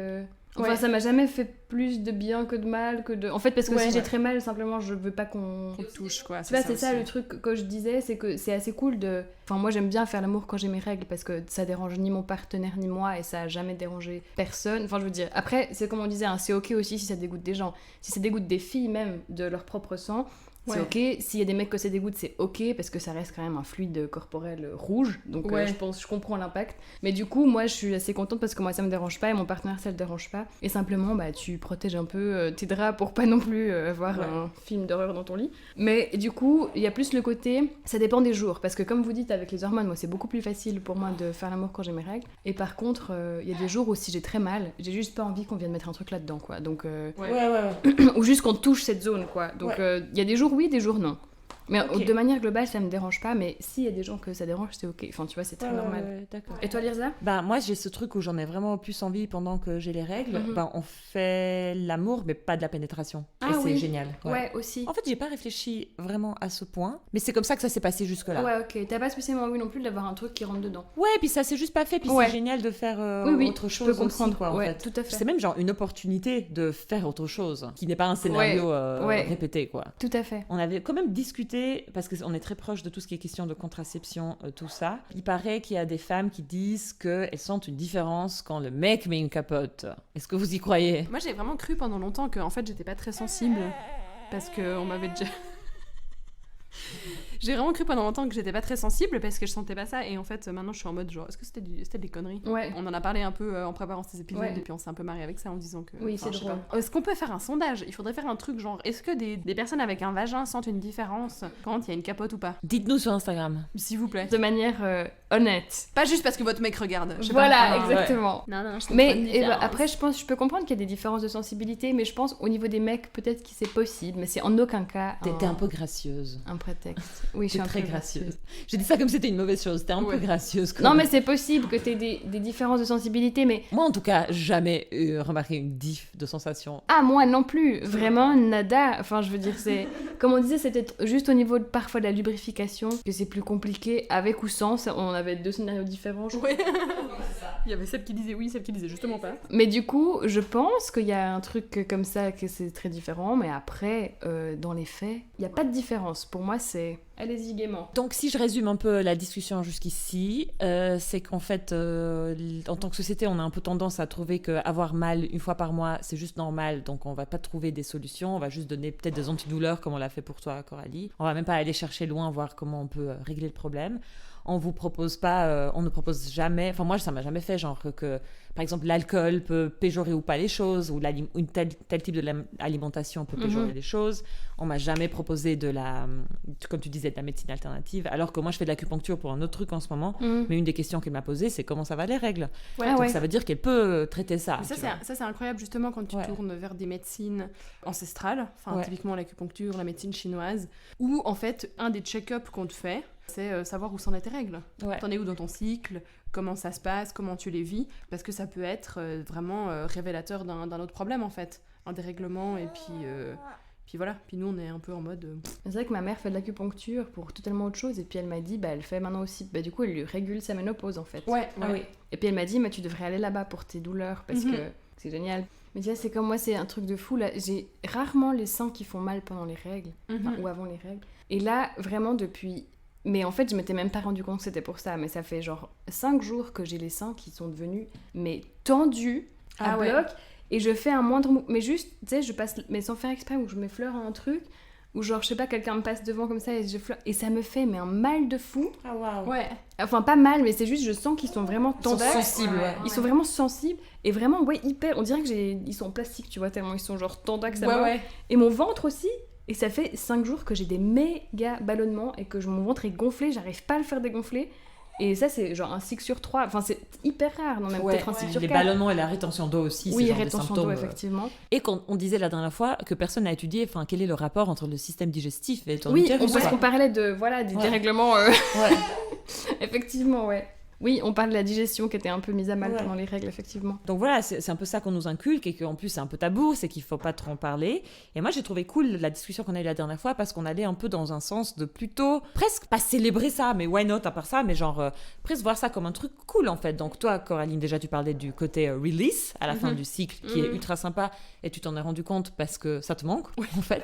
Enfin, Ouais. ça m'a jamais fait plus de bien que de mal. En fait, parce que si j'ai très mal, simplement, je veux pas qu'on touche, quoi. Tu vois, c'est ça le truc que je disais, c'est que c'est assez cool de... Enfin, moi, j'aime bien faire l'amour quand j'ai mes règles, parce que ça dérange ni mon partenaire ni moi, et ça a jamais dérangé personne. Enfin, je veux dire, après, c'est comme on disait, c'est ok aussi si ça dégoûte des gens. Si ça dégoûte des filles, même, de leur propre sang, c'est ok. S'il y a des mecs que ça dégoûte, c'est ok, parce que ça reste quand même un fluide corporel rouge, donc je comprends l'impact. Mais du coup, moi, je suis assez contente parce que moi, ça me dérange pas, et mon partenaire, ça le dérange pas. Et simplement, tu protèges un peu tes draps pour pas non plus avoir un film d'horreur dans ton lit. Mais du coup, il y a plus le côté, ça dépend des jours, parce que comme vous dites, avec les hormones, moi, c'est beaucoup plus facile pour moi de faire l'amour quand j'ai mes règles. Et par contre, il y a des jours où si j'ai très mal, j'ai juste pas envie qu'on vienne mettre un truc là-dedans, quoi. Donc, ou juste qu'on touche cette zone, quoi. Donc, il y a des jours oui, des jours non. Mais Ok. de manière globale, ça me dérange pas, mais s'il y a des gens que ça dérange, c'est ok. Enfin, tu vois, c'est très normal. Ouais, d'accord. Et toi, Lirza? Bah, moi, j'ai ce truc où j'en ai vraiment plus envie pendant que j'ai les règles. Mhm. Bah, on fait l'amour, mais pas de la pénétration. Ah et c'est oui. génial. Ouais, aussi. En fait, j'ai pas réfléchi vraiment à ce point, mais c'est comme ça que ça s'est passé jusque-là. Ouais, ok. T'as pas spécialement envie non plus d'avoir un truc qui rentre dedans. Ouais, puis ça s'est juste pas fait, puis Ouais. c'est génial de faire Oui, autre je chose peux comprendre. aussi, quoi, en Ouais, fait. tout à fait. C'est même genre une opportunité de faire autre chose, qui n'est pas un scénario Ouais. répété, quoi. Tout à fait. On avait quand même discuté, parce qu'on est très proche de tout ce qui est question de contraception, tout ça. Il paraît qu'il y a des femmes qui disent qu'elles sentent une différence quand le mec met une capote. Est-ce que vous y croyez? Moi, j'ai vraiment cru pendant longtemps que en fait, j'étais pas très sensible parce que on m'avait déjà. J'ai vraiment cru pendant longtemps que j'étais pas très sensible parce que je sentais pas ça et en fait maintenant je suis en mode genre est-ce que c'était des conneries? Ouais. On en a parlé un peu en préparant ces épisodes Ouais. et puis on s'est un peu marré avec ça en disant que Oui, enfin, c'est je sais drôle. pas. Est-ce qu'on peut faire un sondage? Il faudrait faire un truc genre est-ce que des personnes avec un vagin sentent une différence quand il y a une capote ou pas? Dites-nous sur Instagram. S'il vous plaît. De manière honnête. Pas juste parce que votre mec regarde. je sais Voilà, pas. Enfin, exactement. Non, non, je Mais après, je peux comprendre qu'il y a des différences de sensibilité, mais je pense au niveau des mecs, peut-être que c'est possible, mais c'est en aucun cas T'es un peu gracieuse. un prétexte. Oui, je suis T'es un très peu gracieuse. J'ai dit ça comme c'était une mauvaise chose. T'es un peu Ouais. gracieuse. quand Non, même. mais c'est possible que tu aies des différences de sensibilité, mais Moi, en tout cas, jamais remarqué une diff de sensation. ah, moi non plus, vraiment nada. Enfin, je veux dire, c'est comme on disait, c'était juste au niveau parfois de la lubrification que c'est plus compliqué, avec ou sans. On avait deux scénarios différents, je crois. Ouais. Il y avait Seb qui disait oui, Seb qui disait justement pas. Mais du coup, je pense qu'il y a un truc comme ça, que c'est très différent, mais après, dans les faits, il n'y a pas de différence. Pour moi, c'est allez-y gaiement. Donc, si je résume un peu la discussion jusqu'ici, c'est qu'en fait, en tant que société, on a un peu tendance à trouver qu'avoir mal une fois par mois, c'est juste normal. Donc, on va pas trouver des solutions. On va juste donner peut-être des antidouleurs, comme on l'a fait pour toi, Coralie. On va même pas aller chercher loin, voir comment on peut régler le problème. On vous propose pas, on ne propose jamais. Enfin, moi, ça m'a jamais fait genre que, par exemple, l'alcool peut péjorer ou pas les choses, ou une tel type d'alimentation peut péjorer les choses. On m'a jamais proposé comme tu disais, de la médecine alternative. Alors que moi, je fais de l'acupuncture pour un autre truc en ce moment. Mais une des questions qu'elle m'a posées, c'est comment ça va les règles. Ouais, Donc ouais. ça veut dire qu'elle peut traiter ça. Mais ça, tu vois. c'est incroyable justement quand tu Ouais. tournes vers des médecines ancestrales, enfin Ouais. typiquement l'acupuncture, la médecine chinoise, où en fait un des check-ups qu'on te fait, c'est savoir où sont tes règles. Ouais. T'en es où dans ton cycle, comment ça se passe, comment tu les vis, parce que ça peut être vraiment révélateur d'un autre problème en fait, un dérèglement et puis voilà. Puis nous on est un peu en mode. C'est vrai que ma mère fait de l'acupuncture pour totalement autre chose, et puis elle m'a dit, bah elle fait maintenant aussi, bah du coup elle lui régule sa ménopause en fait. Ouais. Ah oui. Et puis elle m'a dit, mais tu devrais aller là-bas pour tes douleurs, parce Mhm. que c'est génial. Mais tu vois, c'est comme moi, c'est un truc de fou, là. J'ai rarement les seins qui font mal pendant les règles, enfin, ou avant les règles. Et là, vraiment, depuis... Mais en fait, je m'étais même pas rendu compte que c'était pour ça, mais ça fait genre 5 jours que j'ai les seins qui sont devenus, mais tendus, à Ah ouais. bloc, et je fais un moindre mais juste, tu sais, je passe, mais sans faire exprès, où je m'effleure un truc, ou genre, je sais pas, quelqu'un me passe devant comme ça, et je fleure, et ça me fait, mais un mal de fou. Ah waouh. Ouais. Enfin, pas mal, mais c'est juste, je sens qu'ils sont vraiment Ils sont tendus. sensibles, ouais. Ils sont vraiment sensibles et vraiment, ouais, hyper. On dirait que ils sont en plastique, tu vois, tellement ils sont genre tendus que ça va. Ouais. Et mon ventre aussi. Et ça fait 5 jours que j'ai des méga ballonnements et que mon ventre est gonflé, j'arrive pas à le faire dégonfler. Et ça, c'est genre un 6 sur 3. Enfin, c'est hyper rare, non, même peut-être un 6 sur 4. Les ballonnements et la rétention d'eau aussi, Oui, c'est genre des rétention symptômes. d'eau, effectivement. Et on disait la dernière fois que personne n'a étudié, enfin, quel est le rapport entre le système digestif et ton Oui, utérus, parce quoi. qu'on parlait de, voilà, des Ouais. dérèglements. Ouais. Effectivement, ouais. Oui, on parle de la digestion qui était un peu mise à mal Ouais. pendant les règles, effectivement. Donc voilà, c'est un peu ça qu'on nous inculque et qu'en plus c'est un peu tabou, c'est qu'il faut pas trop en parler. Et moi j'ai trouvé cool la discussion qu'on a eue la dernière fois parce qu'on allait un peu dans un sens de plutôt, presque pas célébrer ça, mais why not à part ça, mais genre presque voir ça comme un truc cool en fait. Donc toi Coraline, déjà tu parlais du côté release à la fin du cycle qui est ultra sympa et tu t'en es rendu compte parce que ça te manque en fait.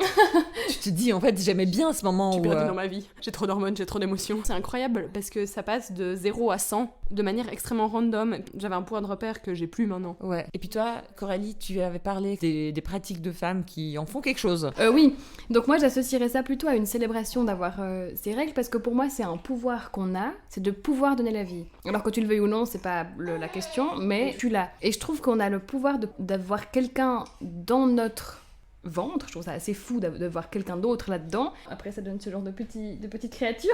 Tu te dis en fait j'aimais bien ce moment Je suis où... perdue dans ma vie. J'ai trop d'hormones, j'ai trop d'émotions. C'est incroyable parce que ça passe de 0 à 100 de manière extrêmement random. J'avais un point de repère que j'ai plus maintenant. Ouais. Et puis toi, Coralie, tu avais parlé des pratiques de femmes qui en font quelque chose. Oui, donc moi j'associerais ça plutôt à une célébration d'avoir ces règles parce que pour moi c'est un pouvoir qu'on a, c'est de pouvoir donner la vie. Alors que tu le veuilles ou non, c'est pas la question, mais tu l'as. Et je trouve qu'on a le pouvoir d'avoir quelqu'un dans notre ventre, je trouve ça assez fou de voir quelqu'un d'autre là-dedans. Après ça donne ce genre de petites créatures.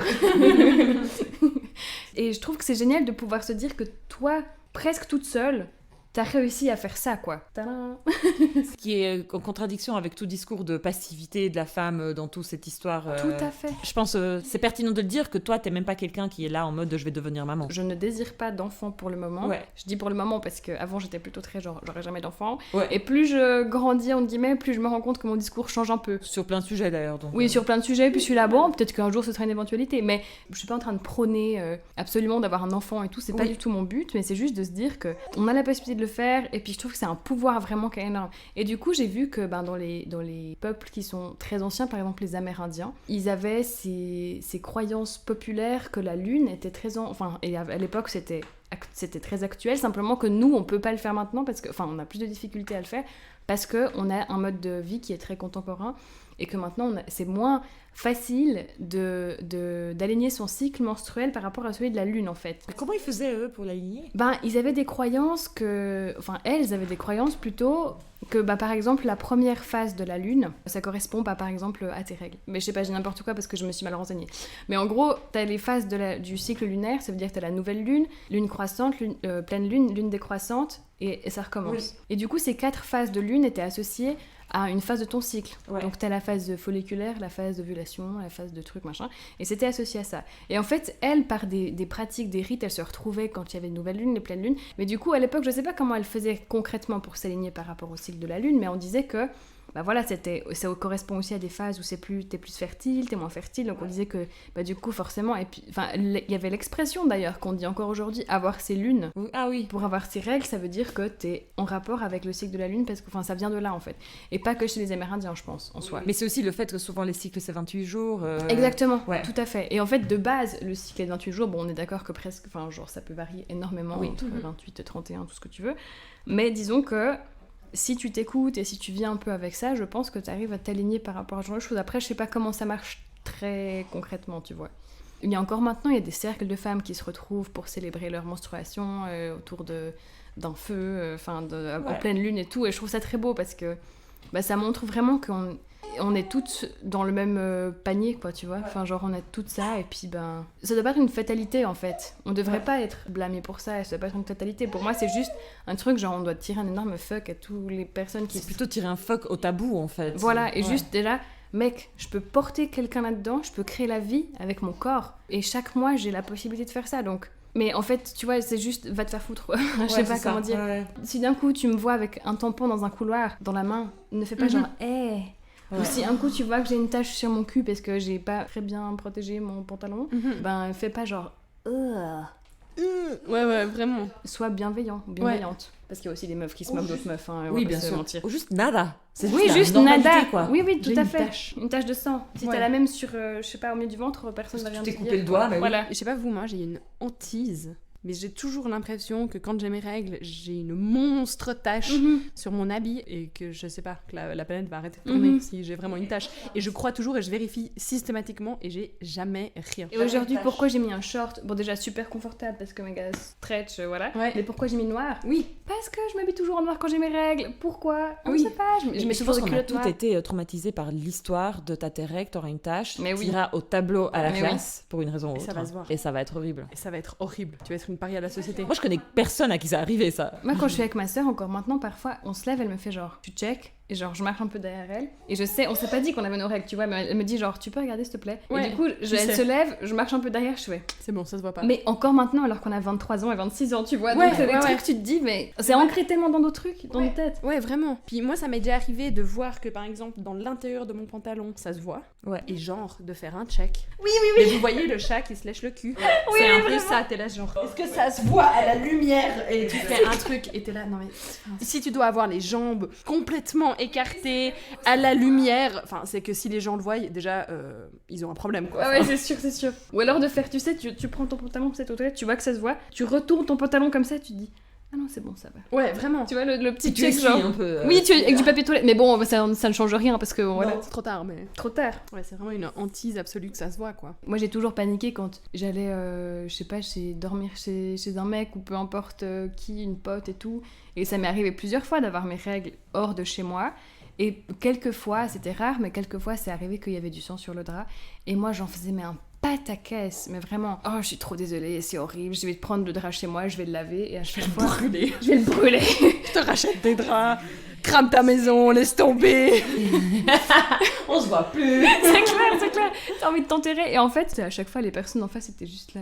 Et je trouve que c'est génial de pouvoir se dire que toi, presque toute seule, t'as réussi à faire ça, quoi. Tadam. Ce qui est en contradiction avec tout discours de passivité de la femme dans toute cette histoire. Tout à fait. Je pense c'est pertinent de le dire que toi, t'es même pas quelqu'un qui est là en mode je vais devenir maman. Je ne désire pas d'enfant pour le moment. Ouais. Je dis pour le moment parce qu'avant j'étais plutôt très genre j'aurais jamais d'enfant. Ouais. Et plus je grandis, entre guillemets, plus je me rends compte que mon discours change un peu. Sur plein de sujets d'ailleurs. Donc, Oui, sur plein de sujets, puis je suis là, bon, peut-être qu'un jour ce sera une éventualité, mais je suis pas en train de prôner absolument d'avoir un enfant et tout, c'est pas du tout mon but, mais c'est juste de se dire que on a la possibilité de le faire, et puis je trouve que c'est un pouvoir vraiment qui est énorme. Et du coup, j'ai vu que dans les peuples qui sont très anciens, par exemple les Amérindiens, ils avaient ces croyances populaires que la lune était très... et à l'époque, c'était très actuel, simplement que nous, on peut pas le faire maintenant, parce que, on a plus de difficultés à le faire, parce qu'on a un mode de vie qui est très contemporain, et que maintenant, c'est moins facile d'aligner son cycle menstruel par rapport à celui de la lune, en fait. Mais comment ils faisaient, eux, pour l'aligner ? Ils avaient des croyances que... elles avaient des croyances plutôt que, par exemple, la première phase de la lune, ça correspond par exemple, à tes règles. Mais je sais pas, j'ai n'importe quoi parce que je me suis mal renseignée. Mais en gros, t'as les phases du cycle lunaire, ça veut dire que t'as la nouvelle lune, lune croissante, pleine lune, lune décroissante, et ça recommence. Oui. Et du coup, ces 4 phases de lune étaient associées à une phase de ton cycle. Ouais. Donc t'as la phase folliculaire, la phase d'ovulation, la phase de truc machin, et c'était associé à ça. Et en fait, elle, par des pratiques, des rites, elle se retrouvait quand il y avait une nouvelle lune, les pleines lunes, mais du coup, à l'époque, je sais pas comment elle faisait concrètement pour s'aligner par rapport au cycle de la lune, mais on disait que ça correspond aussi à des phases où t'es plus fertile, t'es moins fertile, donc on disait que du coup forcément, et puis il y avait l'expression d'ailleurs qu'on dit encore aujourd'hui, avoir ses lunes. Ah oui. Pour avoir ses règles, ça veut dire que t'es en rapport avec le cycle de la lune, parce que ça vient de là en fait, et pas que chez les Amérindiens, je pense, en soi. Mais c'est aussi le fait que souvent les cycles c'est 28 jours. Exactement, ouais. Tout à fait. Et en fait, de base, le cycle est de 28 jours, bon, on est d'accord que presque, ça peut varier énormément, entre 28 et 31, tout ce que tu veux, mais disons que si tu t'écoutes et si tu vis un peu avec ça, je pense que tu arrives à t'aligner par rapport à ce genre de choses. Après, je sais pas comment ça marche très concrètement, tu vois. Il y a encore maintenant, il y a des cercles de femmes qui se retrouvent pour célébrer leur menstruation autour d'un feu, en pleine lune et tout. Et je trouve ça très beau parce que ça montre vraiment qu'on est toutes dans le même panier, quoi, tu vois. On a tout ça, et puis ça doit pas être une fatalité, en fait. On devrait pas être blâmé pour ça, ça doit pas être une fatalité. Pour moi, c'est juste un truc, on doit tirer un énorme fuck à toutes les personnes qui... C'est plutôt tirer un fuck au tabou, en fait. Voilà, et juste déjà, mec, je peux porter quelqu'un là-dedans, je peux créer la vie avec mon corps, et chaque mois, j'ai la possibilité de faire ça, donc... Mais en fait, tu vois, c'est juste, va te faire foutre, je sais pas comment dire. Ouais. Si d'un coup, tu me vois avec un tampon dans un couloir, dans la main, ne fais pas genre, hey. Ouais. Ou si un coup tu vois que j'ai une tache sur mon cul parce que j'ai pas très bien protégé mon pantalon, fais pas genre ouais, vraiment. Sois bienveillant, bienveillante. Parce qu'il y a aussi des meufs qui se moquent d'autres meufs, oui, bien sûr. Mentir. Ou juste nada. C'est juste nada, quoi. Oui, tout à fait. Une tache de sang. Si t'as la même sur, je sais pas, au milieu du ventre, personne va rien te dire. Tu t'es coupé le doigt, mais voilà. Je sais pas vous, moi, j'ai une hantise. Mais j'ai toujours l'impression que quand j'ai mes règles, j'ai une monstre tache sur mon habit et que je sais pas, que la planète va arrêter de tourner si j'ai vraiment une tache. Et je crois toujours et je vérifie systématiquement et j'ai jamais rien. Et aujourd'hui, pourquoi j'ai mis un short ? Bon, déjà super confortable parce que mes gars stretch, voilà. Ouais. Mais pourquoi j'ai mis noir ? Oui. Parce que je m'habille toujours en noir quand j'ai mes règles. Pourquoi ? On ne sait pas. Je mets toujours des culottes noires. On a tout été traumatisés par l'histoire de t'as tes règles, t'auras une tache, t'iras au tableau à la classe pour une raison ou autre. Ça va se voir. Et ça va être horrible. Et ça va être horrible. Tu vas être une parie à la société. Moi, je connais personne à qui ça arrivé, ça. Moi, quand je suis avec ma sœur, encore maintenant, parfois, on se lève, elle me fait genre, tu check, et genre, je marche un peu derrière elle, et je sais, on s'est pas dit qu'on avait nos règles, tu vois, mais elle me dit genre, tu peux regarder, s'il te plaît. Ouais, et du coup, elle se lève, je marche un peu derrière, je fais. C'est bon, ça se voit pas. Mais encore maintenant, alors qu'on a 23 ans et 26 ans, tu vois, donc c'est des trucs, tu te dis, mais c'est ancré tellement dans nos trucs, dans nos têtes. Ouais, vraiment. Puis moi, ça m'est déjà arrivé de voir que, par exemple, dans l'intérieur de mon pantalon, ça se voit. Ouais. Et genre, de faire un check. Oui. Mais vous voyez le chat qui se lèche le cul. Oui, c'est un peu ça, t'es là genre. Est-ce que ça se voit à la lumière et tu fais un truc et t'es là, non mais... Si tu dois avoir les jambes complètement écartées à la lumière, c'est que si les gens le voient, déjà, ils ont un problème, quoi. Ah ouais, c'est sûr. Ou alors de faire, tu sais, tu prends ton pantalon, peut-être aux toilettes, tu vois que ça se voit, tu retournes ton pantalon comme ça, tu te dis... Ah non, c'est bon, ça va. Ouais, vraiment. Tu vois, le petit check genre... un peu, oui, avec du papier toilette. Mais bon, ça ne change rien parce que voilà. Non, c'est trop tard, mais... Trop tard. Ouais, c'est vraiment une hantise absolue que ça se voit, quoi. Moi, j'ai toujours paniqué quand j'allais, je sais pas, dormir chez un mec ou peu importe qui, une pote et tout. Et ça m'est arrivé plusieurs fois d'avoir mes règles hors de chez moi. Et quelquefois, c'était rare, mais quelquefois, c'est arrivé qu'il y avait du sang sur le drap. Et moi, j'en faisais un pataquès, mais vraiment. Oh, je suis trop désolée, c'est horrible, je vais te prendre le drap chez moi, je vais le laver, et à chaque fois... Brûlé. Je vais le brûler. Je te rachète des draps, crame ta maison, laisse tomber. On se voit plus. C'est clair, t'as envie de t'enterrer. Et en fait, à chaque fois, les personnes en face étaient juste là...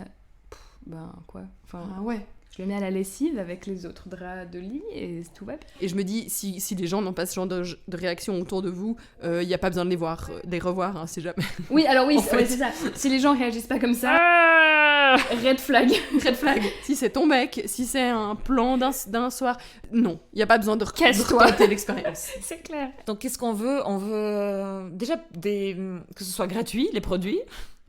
Ben, quoi. Enfin, ouais. je le mets à la lessive avec les autres draps de lit, et tout va bien. Et je me dis, si les gens n'ont pas ce genre de réaction autour de vous, il n'y a pas besoin de les revoir, hein, si jamais. Oui, alors oui, En fait. c'est ça. Si les gens réagissent pas comme ça, red flag. Red flag. Si c'est ton mec, si c'est un plan d'un soir, non, il n'y a pas besoin de Casse-toi. retenter l'expérience. C'est clair. Donc qu'est-ce qu'on veut ? On veut déjà que ce soit gratuit, les produits.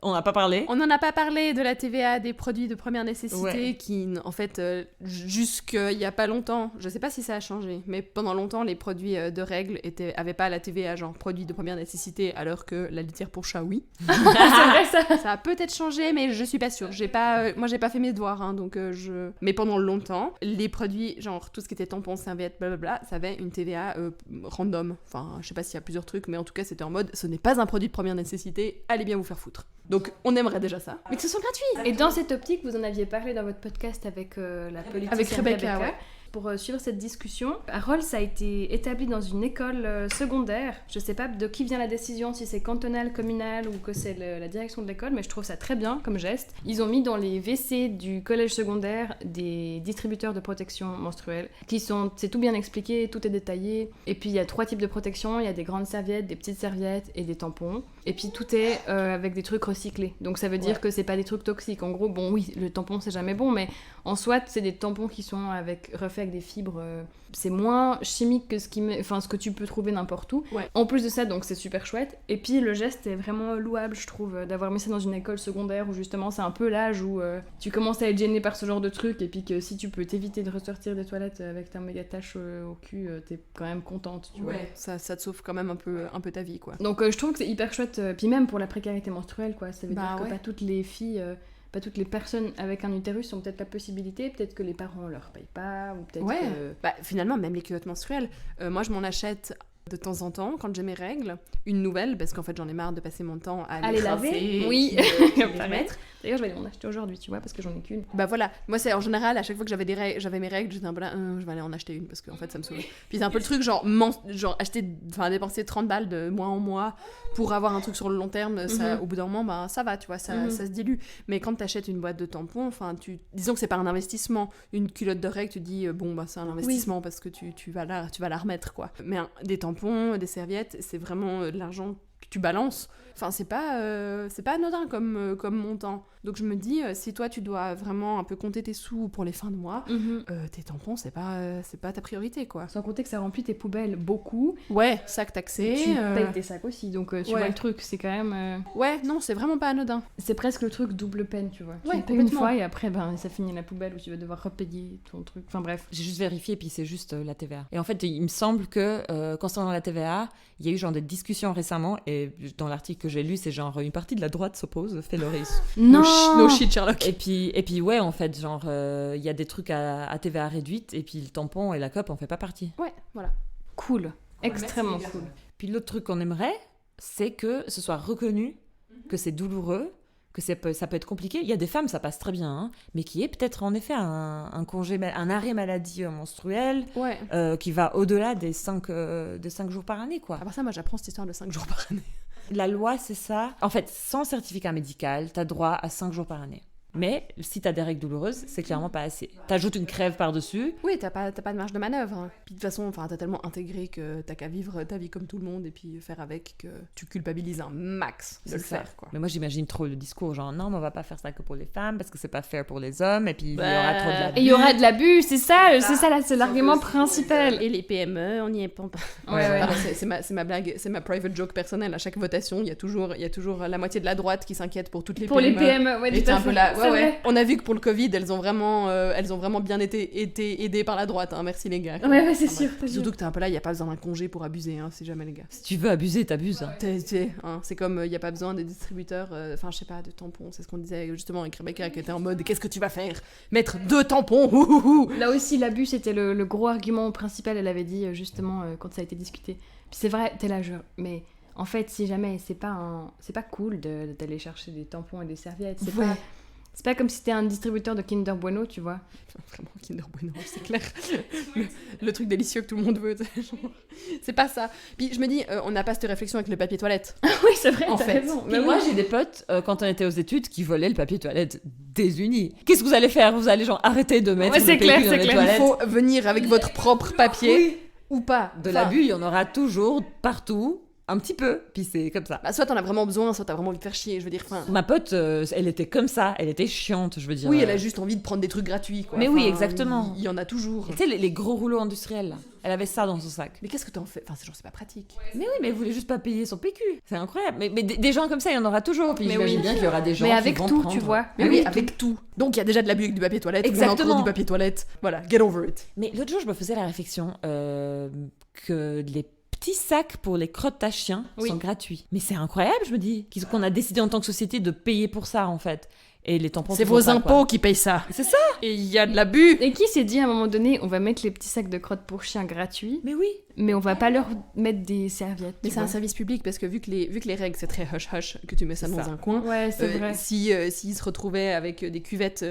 On n'a pas parlé. On n'en a pas parlé de la TVA des produits de première nécessité Ouais. qui, en fait, jusqu'il n'y a pas longtemps, je ne sais pas si ça a changé, mais pendant longtemps, les produits de règles n'avaient pas la TVA, genre produits de première nécessité, alors que la litière pour chat, oui. C'est vrai ça. Ça a peut-être changé, mais je suis pas sûre. Moi, j'ai pas fait mes devoirs, hein, donc Mais pendant longtemps, les produits, genre tout ce qui était tampons, serviettes, blablabla, ça avait une TVA random. Enfin, je sais pas s'il y a plusieurs trucs, mais en tout cas, c'était en mode, ce n'est pas un produit de première nécessité, allez bien vous faire foutre. Donc, on aimerait déjà ça, mais que ce soit gratuit. Et dans cette optique, vous en aviez parlé dans votre podcast avec la politicienne Avec Rebecca, ouais. Pour suivre cette discussion, à Rolls a été établi dans une école secondaire. Je sais pas de qui vient la décision, si c'est cantonal, communal ou que c'est la direction de l'école, mais je trouve ça très bien comme geste. Ils ont mis dans les WC du collège secondaire des distributeurs de protection menstruelle c'est tout bien expliqué, tout est détaillé. Et puis il y a 3 types de protection, il y a des grandes serviettes, des petites serviettes et des tampons. Et puis tout est avec des trucs recyclés. Donc ça veut dire que c'est pas des trucs toxiques. En gros, bon oui, le tampon c'est jamais bon, mais en soit c'est des tampons qui sont refaits avec des fibres. C'est moins chimique que ce que tu peux trouver n'importe où. Ouais. En plus de ça, donc c'est super chouette. Et puis le geste est vraiment louable, je trouve, d'avoir mis ça dans une école secondaire où justement c'est un peu l'âge où tu commences à être gêné par ce genre de truc, et puis que si tu peux t'éviter de ressortir des toilettes avec ta méga tache au cul, t'es quand même contente, tu vois. Ouais, ça te sauve quand même un peu ta vie, quoi. Donc je trouve que c'est hyper chouette, puis même pour la précarité menstruelle, quoi. Ça veut dire que ouais. pas toutes les filles, pas toutes les personnes avec un utérus ont peut-être la possibilité, peut-être que les parents leur payent pas, ou peut-être Ouais. que... Bah, finalement, même les culottes menstruelles, moi je m'en achète de temps en temps, quand j'ai mes règles, une nouvelle, parce qu'en fait j'en ai marre de passer mon temps à les rincer laver. et Oui. puis, les Pareil. remettre. D'ailleurs, je vais aller en acheter aujourd'hui, tu vois, parce que j'en ai qu'une. Bah voilà, moi c'est en général, à chaque fois que j'avais mes règles, j'étais un peu là, je vais aller en acheter une, parce qu'en fait ça me saoule. Puis c'est un peu le truc, genre dépenser 30 balles de mois en mois pour avoir un truc sur le long terme, ça, au bout d'un moment, bah, ça va, tu vois, ça se dilue. Mais quand t'achètes une boîte de tampons, disons que c'est pas un investissement. Une culotte de règles, tu dis, bon, bah c'est un investissement parce que tu vas la remettre, quoi. Mais des tampons, des serviettes, c'est vraiment de l'argent que tu balances. Enfin, c'est pas anodin comme montant. Donc je me dis, si toi tu dois vraiment un peu compter tes sous pour les fins de mois, tes tampons, c'est pas ta priorité, quoi. Sans compter que ça remplit tes poubelles beaucoup. Ouais, sac taxé. Tu payes tes sacs aussi, donc tu vois le truc, c'est quand même... Ouais, non, c'est vraiment pas anodin. C'est presque le truc double peine, tu vois. Ouais, tu payes une complètement. fois et après, ça finit à la poubelle où tu vas devoir repayer ton truc. Enfin bref. J'ai juste vérifié, puis c'est juste la TVA. Et en fait, il me semble que concernant la TVA, il y a eu genre des discussions récemment, et dans l'article que j'ai lu, c'est genre une partie de la droite s'oppose, fait le risque. Non. No shit, Sherlock. Et puis ouais, en fait, genre, il y a des trucs à TVA réduite, et puis le tampon et la cope, on fait pas partie. Ouais, voilà. Cool. Extrêmement merci, les cool. gars. Puis l'autre truc qu'on aimerait, c'est que ce soit reconnu, que c'est douloureux, que ça peut être compliqué. Il y a des femmes, ça passe très bien, hein, mais qui est peut-être en effet un arrêt maladie menstruelle Ouais. qui va au-delà des 5 jours par année, quoi. À part ça, moi j'apprends cette histoire de 5 jours par année. La loi, c'est ça. En fait, sans certificat médical, t'as droit à 5 jours par année. Mais si t'as des règles douloureuses, c'est clairement pas assez. T'ajoutes une crève par-dessus. Oui, t'as pas de marge de manœuvre. Hein. Puis de toute façon, t'as tellement intégré que t'as qu'à vivre ta vie comme tout le monde et puis faire avec que tu culpabilises un max de le ça. faire, quoi. Mais moi, j'imagine trop le discours, genre non, mais on va pas faire ça que pour les femmes parce que c'est pas fair pour les hommes, et puis il y aura trop de l'abus. Et il y aura de l'abus, c'est ça là, c'est l'argument principal. Et les PME, on y est pas. Ouais. Alors, c'est ma blague, c'est ma private joke personnelle. À chaque votation, il y a toujours la moitié de la droite qui s'inquiète pour toutes les Pour PME. les PME, ouais, Et tout t'es à un peu fait. là, C'est vrai. On a vu que pour le Covid, elles ont vraiment bien été aidées par la droite, hein. Merci les gars. Ouais, c'est sûr. Surtout que t'es un peu là, il y a pas besoin d'un congé pour abuser, hein, si jamais les gars. Si tu veux abuser, t'abuses. Hein. C'est comme il y a pas besoin des distributeurs, je sais pas, de tampons, c'est ce qu'on disait justement avec Rebecca qui était en mode qu'est-ce que tu vas faire ? Mettre 2 tampons, ouhouhou. Là aussi, l'abus, c'était le gros argument principal, elle avait dit justement quand ça a été discuté. Puis c'est vrai, t'es là, mais En fait, si jamais, c'est pas cool d'aller chercher des tampons et des serviettes. C'est pas comme si t'es un distributeur de Kinder Bueno, tu vois. Vraiment, Kinder Bueno, c'est clair. Le truc délicieux que tout le monde veut. C'est pas ça. Puis je me dis, on n'a pas cette réflexion avec le papier toilette. Oui, c'est vrai, En t'as fait. raison. Mais moi, j'ai des potes, quand on était aux études, qui volaient le papier toilette des unis. Qu'est-ce que vous allez faire? Vous allez genre arrêter de mettre Ouais, le c'est PQ clair, dans c'est les clair. toilettes. Il faut venir avec votre propre papier, Oui. ou pas. De Enfin, l'abus, il y en aura toujours, partout, un petit peu, puis c'est comme ça. bah, soit t'en as vraiment besoin, soit t'as vraiment envie de faire chier, je veux dire. Enfin, Ma pote, elle était comme ça, elle était chiante, je veux dire. oui, elle a juste envie de prendre des trucs gratuits, quoi. Mais oui, exactement. Il y en a toujours. Tu sais, les gros rouleaux industriels, là. Elle avait ça dans son sac. Mais qu'est-ce que t'en fais? Enfin, c'est genre, c'est pas pratique. Mais oui, mais elle voulait juste pas payer son PQ. C'est incroyable. Mais des gens comme ça, il y en aura toujours. Puis Mais j'imagine oui. bien qu'il y aura des gens Mais qui avec vont tout, prendre. tu vois. Mais Ah oui, oui, avec tout. Donc il y a déjà de l'abus avec du papier toilette. Exactement. On a encore du papier toilette. Voilà, get over it. Mais l'autre jour, je me faisais la réflexion que les petits sacs pour les crottes à chiens Oui. sont gratuits. Mais c'est incroyable, je me dis, qu'on a décidé en tant que société de payer pour ça, en fait. Et les tampons, C'est toujours vos pas, impôts quoi. qui payent ça. C'est ça. Et il y a de l'abus. Et qui s'est dit à un moment donné, on va mettre les petits sacs de crottes pour chiens gratuits, Mais oui. mais on va pas leur mettre des serviettes. Mais tu c'est un vois. service public parce que vu que les règles c'est très hush-hush que tu mets ça C'est dans ça. un coin. Ouais, c'est vrai. S'ils se retrouvaient avec des cuvettes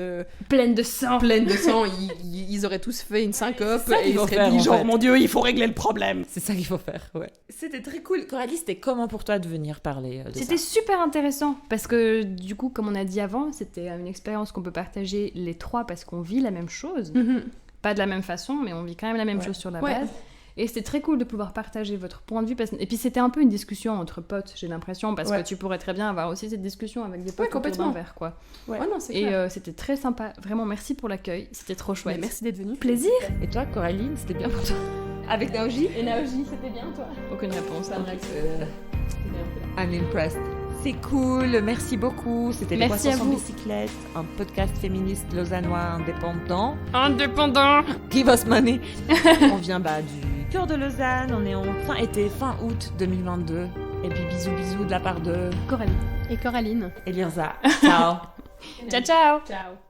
Pleine de sang. pleines de sang, ils auraient tous fait une syncope C'est ça et qu'il ils faut seraient faire, dit en genre fait. mon Dieu, il faut régler le problème. C'est ça qu'il faut faire, ouais. C'était très cool. Coralie, c'était comment pour toi de venir parler de ça? C'était super intéressant parce que du coup, comme on a dit avant, c'était une expérience qu'on peut partager les trois parce qu'on vit la même chose. Pas de la même façon, mais on vit quand même la même Ouais. chose sur la Ouais. base. Et c'était très cool de pouvoir partager votre point de vue. Et puis c'était un peu une discussion entre potes, j'ai l'impression, parce Ouais. que tu pourrais très bien avoir aussi cette discussion avec des potes Ouais, autour complètement. d'un verre, quoi. Ouais, non, c'est Et clair. c'était très sympa. Vraiment, merci pour l'accueil. C'était trop chouette. Mais merci d'être venu. Plaisir. Et toi, Coraline, c'était bien pour toi? Avec Naoji? Et Naoji, c'était bien toi. Aucune réponse. hein. I'm impressed. C'est cool, merci beaucoup. C'était Les Merci Poissons à sans vous. bicyclette, un podcast féministe lausannois indépendant. Indépendant. Give us money. On vient du cœur de Lausanne, on est en fin été, fin août 2022. Et puis bisous de la part de Coralie. Et Coraline. Elirza. Ciao. Ciao, ciao. Ciao.